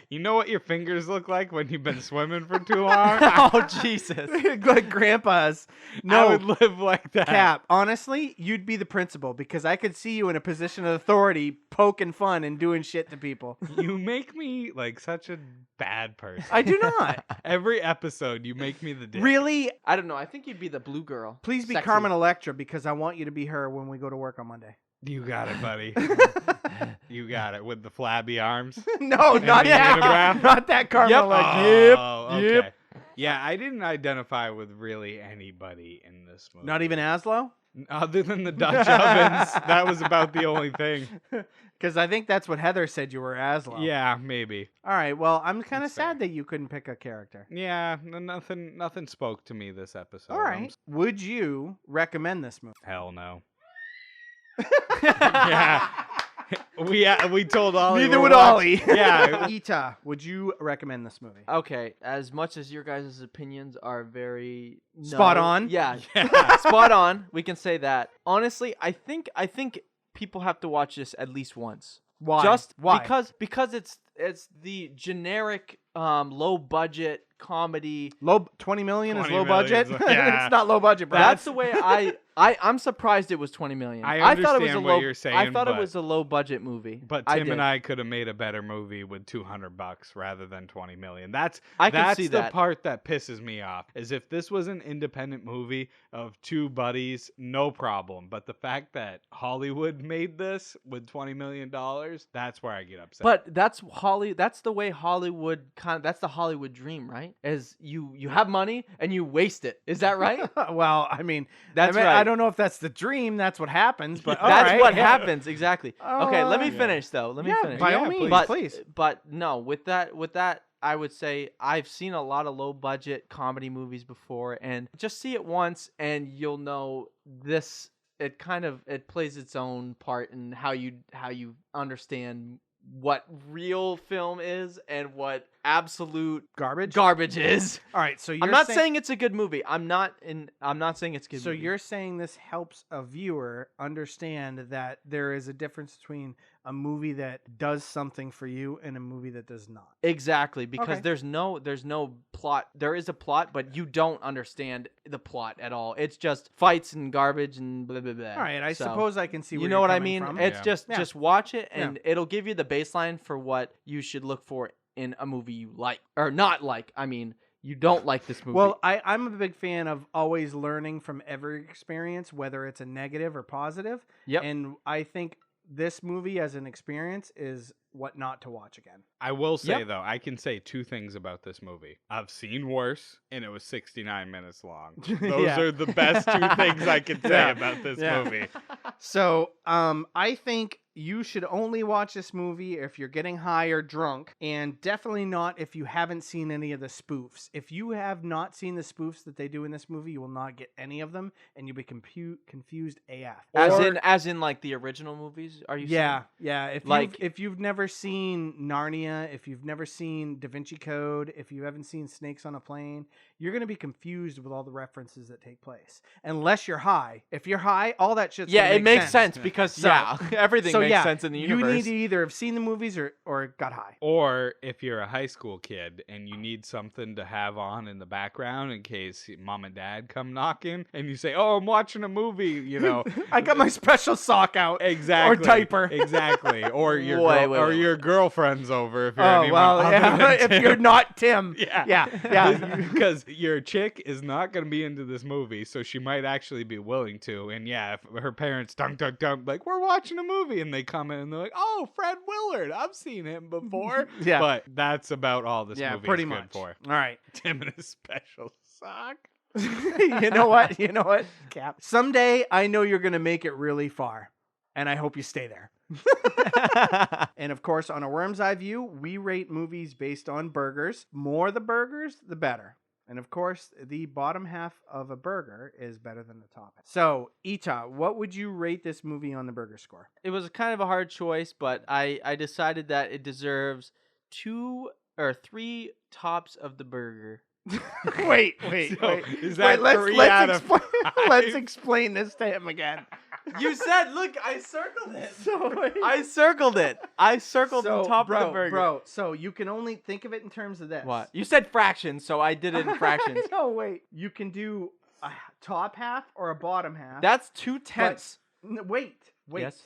you know what your fingers look like when you've been swimming for too long. oh Jesus. Like grandpa's. I No, would live like that. Cap, honestly, you'd be the principal because I could see you in a position of authority poking fun and doing shit to people. You make me like such a bad person. I do not. Every episode, you make me the dick. Really? I don't know. I think you'd be the blue girl. Please be Sexy. Carmen Electra because I want you to be her when we go to work on Monday. You got it, buddy. You got it with the flabby arms. No, not the that. unibrow? Not that Carmen Yep. Electra. Oh, okay. Yeah, I didn't identify with really anybody in this movie. Not even Aslo? Other than the Dutch ovens. That was about the only thing. Because I think that's what Heather said you were Aslo. Yeah, maybe. All right. Well, I'm kind of That's fair. sad that you couldn't pick a character. Yeah, nothing spoke to me this episode. All right. Would you recommend this movie? Hell no. Yeah. We told Ollie. Neither we're would watching- Ollie. Yeah. Ita, would you recommend this movie? Okay, as much as your guys' opinions are very Spot on? Yeah. Yeah. Spot on. We can say that. Honestly, I think people have to watch this at least once. Why? Just Why? because it's the generic low budget comedy. Low 20 million is 20 low million budget. is- yeah. It's not low budget, bro. That's the way I'm surprised it was 20 million. I thought it was a understand low what you're saying, I thought it but- was a low budget movie. But I Tim did. and I could have made a better movie with $200 rather than 20 million. That's I can see the that. part that pisses me off. Is if this was an independent movie of two buddies, no problem. But the fact that Hollywood made this with $20 million, that's where I get upset. But that's the way Hollywood that's the Hollywood dream, right? Is you have money and you waste it. Is that right? Well, I mean, That's I right. I don't know if that's the dream. That's what happens. But all That's right, what yeah. happens exactly. Okay, let me Yeah. finish though. Let me Yeah, finish. by all Yeah, means, but, please. But no, with that, I would say I've seen a lot of low budget comedy movies before, and just see it once, and you'll know this. It plays its own part in how you understand what real film is and what absolute Garbage. is. All right, so I'm not saying it's a good movie. I'm not saying it's a good So movie. you're saying this helps a viewer understand that there is a difference between a movie that does something for you and a movie that does not. Exactly, because Okay. there's no plot. There is a plot, but you don't understand the plot at all. It's just fights and garbage and blah blah blah. All right, I So, suppose I can see where you know you're what I coming mean? from. It's Yeah. just watch it Yeah. and it'll give you the baseline for what you should look for in a movie you like or not like. I mean, you don't like this movie. Well, I'm a big fan of always learning from every experience, whether it's a negative or positive. Yep. And I think this movie as an experience is what not to watch again. I will say Yep. though, I can say two things about this movie. I've seen worse, and it was 69 minutes long. Those Yeah. are the best two things I can say Yeah. about this Yeah. movie. So, I think you should only watch this movie if you're getting high or drunk, and definitely not if you haven't seen any of the spoofs. If you have not seen the spoofs that they do in this movie, you will not get any of them, and you'll be confused AF. as in like the original movies, are you Yeah, yeah. Like- If you've never seen Narnia, if you've never seen Da Vinci Code, if you haven't seen Snakes on a Plane, you're gonna be confused with all the references that take place. Unless you're high. If you're high, all that shit's Yeah, gonna it make makes sense because So- everything So makes yeah, sense in the universe. you need to either have seen the movies or got high. Or if you're a high school kid and you need something to have on in the background in case mom and dad come knocking, and you say, "Oh, I'm watching a movie," you know. I got my special sock out. Exactly. Or diaper. Exactly. Or your Wait. your girlfriend's over if you're Oh anyone well, other yeah. than If Tim. you're not Tim, Yeah. yeah. Because your chick is not going to be into this movie, so she might actually be willing to. And yeah, if her parents dunk, like, we're watching a movie, and they come in and they're like, "Oh, Fred Willard, I've seen him before." Yeah. But that's about all this Yeah, movie pretty is good much. for. All right. Tim in a special sock. You know what? Cap. Someday I know you're gonna make it really far, and I hope you stay there. And of course, on a Worm's Eye View, we rate movies based on burgers. More the burgers, the better. And of course, the bottom half of a burger is better than the top. So, Ita, what would you rate this movie on the burger score? It was kind of a hard choice, but I decided that it deserves 2 or 3 tops of the burger. wait. So, is that let's 3 out of explain, 5? let's explain this to him again. You said, look, I circled it. So, I circled it. I circled so, the top bro, of the burger. Bro, so you can only think of it in terms of this. What? You said fractions, so I did it in fractions. No, wait. You can do a top half or a bottom half. That's 2/10. Wait. Yes.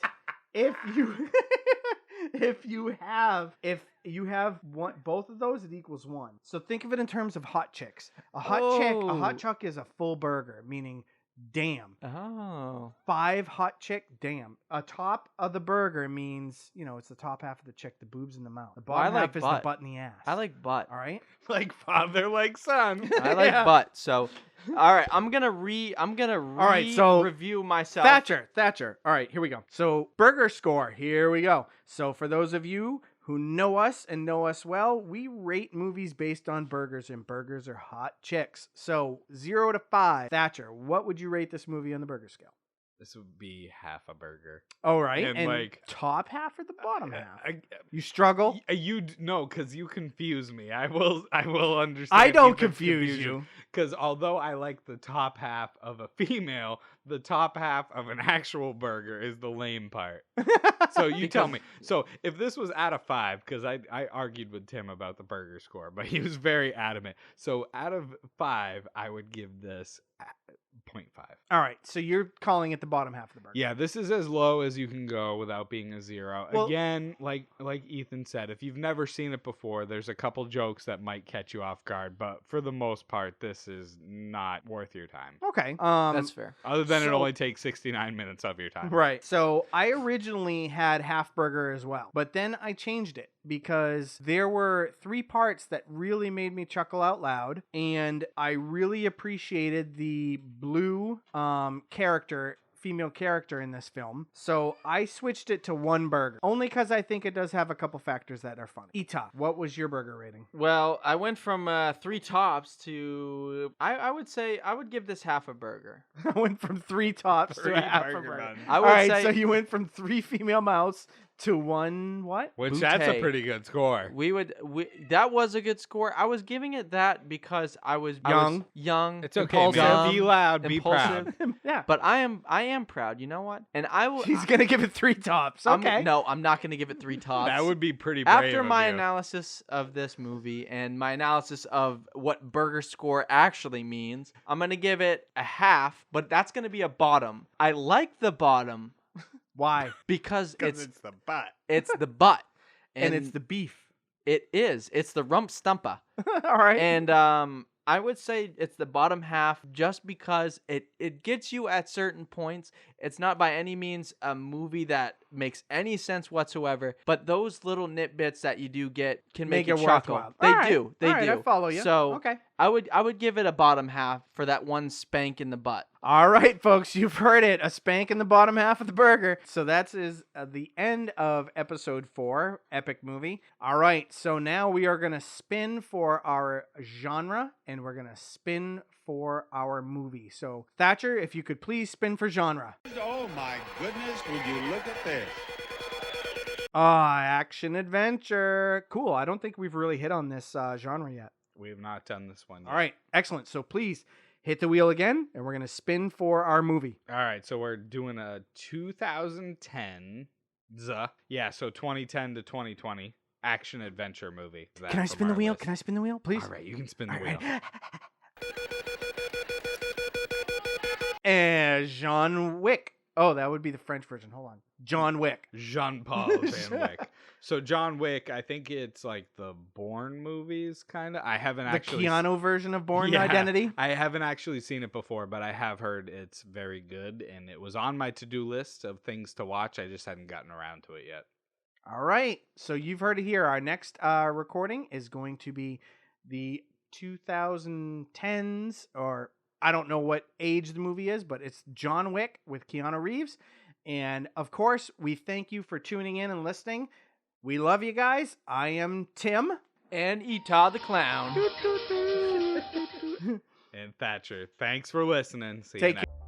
If you if you have one, both of those, it equals 1. So think of it in terms of hot chicks. A hot chuck is a full burger, meaning damn. Oh. 5 hot chick, damn. A top of the burger means, it's the top half of the chick, the boobs in the mouth. The Well, I bottom like half is butt. the butt in the ass. I like butt. All right? Like father, like son. I like Yeah. butt. So, all right, I'm gonna right, so review myself. Thatcher. All right, here we go. So, burger score. Here we go. So, for those of you who know us and know us well, we rate movies based on burgers, and burgers are hot chicks. So, 0 to 5. Thatcher, what would you rate this movie on the burger scale? This would be half a burger. All right, And, and like, top half or the bottom half? I, You struggle? no, because you confuse me. I will understand. I don't confuse you. Because although I like the top half of a female, the top half of an actual burger is the lame part. So you tell me. So if this was out of 5, because I argued with Tim about the burger score, but he was very adamant. So out of 5, I would give this 0.5. All right, so you're calling it the bottom half of the burger. Yeah, this is as low as you can go without being a 0. Well- Again, like Ethan said, if you've never seen it before, there's a couple jokes that might catch you off guard, but for the most part, this is not worth your time. Okay. That's fair. Other than it So- only takes 69 minutes of your time. Right. So I originally had half burger as well, but then I changed it because there were 3 parts that really made me chuckle out loud, and I really appreciated the blue female character in this film. So I switched it to 1 burger, only because I think it does have a couple factors that are funny. Ita, what was your burger rating? Well, I went from 3 tops to I would say I would give this half a burger. I went from 3 tops to 3 a half a burger burger. buns. I All would right, say so you went from 3 female mouths to 1 what? Which that's a Bouquet. pretty good score. That was a good score. I was giving it that because I was young. It's okay, impulsive, man. Be loud, be proud. impulsive. Yeah. But I am proud. You know what? And I will. He's going to give it 3 tops. Okay. No, I'm not gonna give it 3 tops. That would be pretty brave After of my you. analysis of this movie and my analysis of what burger score actually means, I'm gonna give it a half, but that's gonna be a bottom. I like the bottom Why? because Because it's the butt. it's the butt And it's the beef. it is it's the rump stumpa. All right. And I would say it's the bottom half just because it gets you at certain points. It's not by any means a movie that makes any sense whatsoever, but those little nitbits that you do get can make you chuckle. worthwhile. They All right. do. They All right, do. I follow you. So Okay. I would give it a bottom half for that one spank in the butt. All right, folks, you've heard it. A spank in the bottom half of the burger. So that's the end of episode 4, Epic Movie. All right, so now we are going to spin for our genre, and we're going to spin for our movie. So, Thatcher, if you could please spin for genre. Oh my goodness, would you look at this? Action adventure. Cool. I don't think we've really hit on this genre yet. We have not done this one yet. All right, excellent. So please hit the wheel again, and we're going to spin for our movie. All right, so we're doing a 2010, yeah, so 2010 to 2020 action adventure movie. Can I spin the wheel? Can I spin the wheel, please? All right, you can spin the All wheel. right. And John Wick. Oh, that would be the French version. Hold on. John Wick. Jean-Paul Van Wyck. So John Wick, I think it's like the Bourne movies, kind of. I haven't The actually... Keanu version of Bourne Yeah, Identity. I haven't actually seen it before, but I have heard it's very good, and it was on my to-do list of things to watch. I just hadn't gotten around to it yet. All right. So you've heard it here. Our next recording is going to be the 2010s, or I don't know what age the movie is, but it's John Wick with Keanu Reeves. And of course, we thank you for tuning in and listening. We love you guys. I am Tim. And Etah the Clown. And Thatcher, thanks for listening. See you Take next care.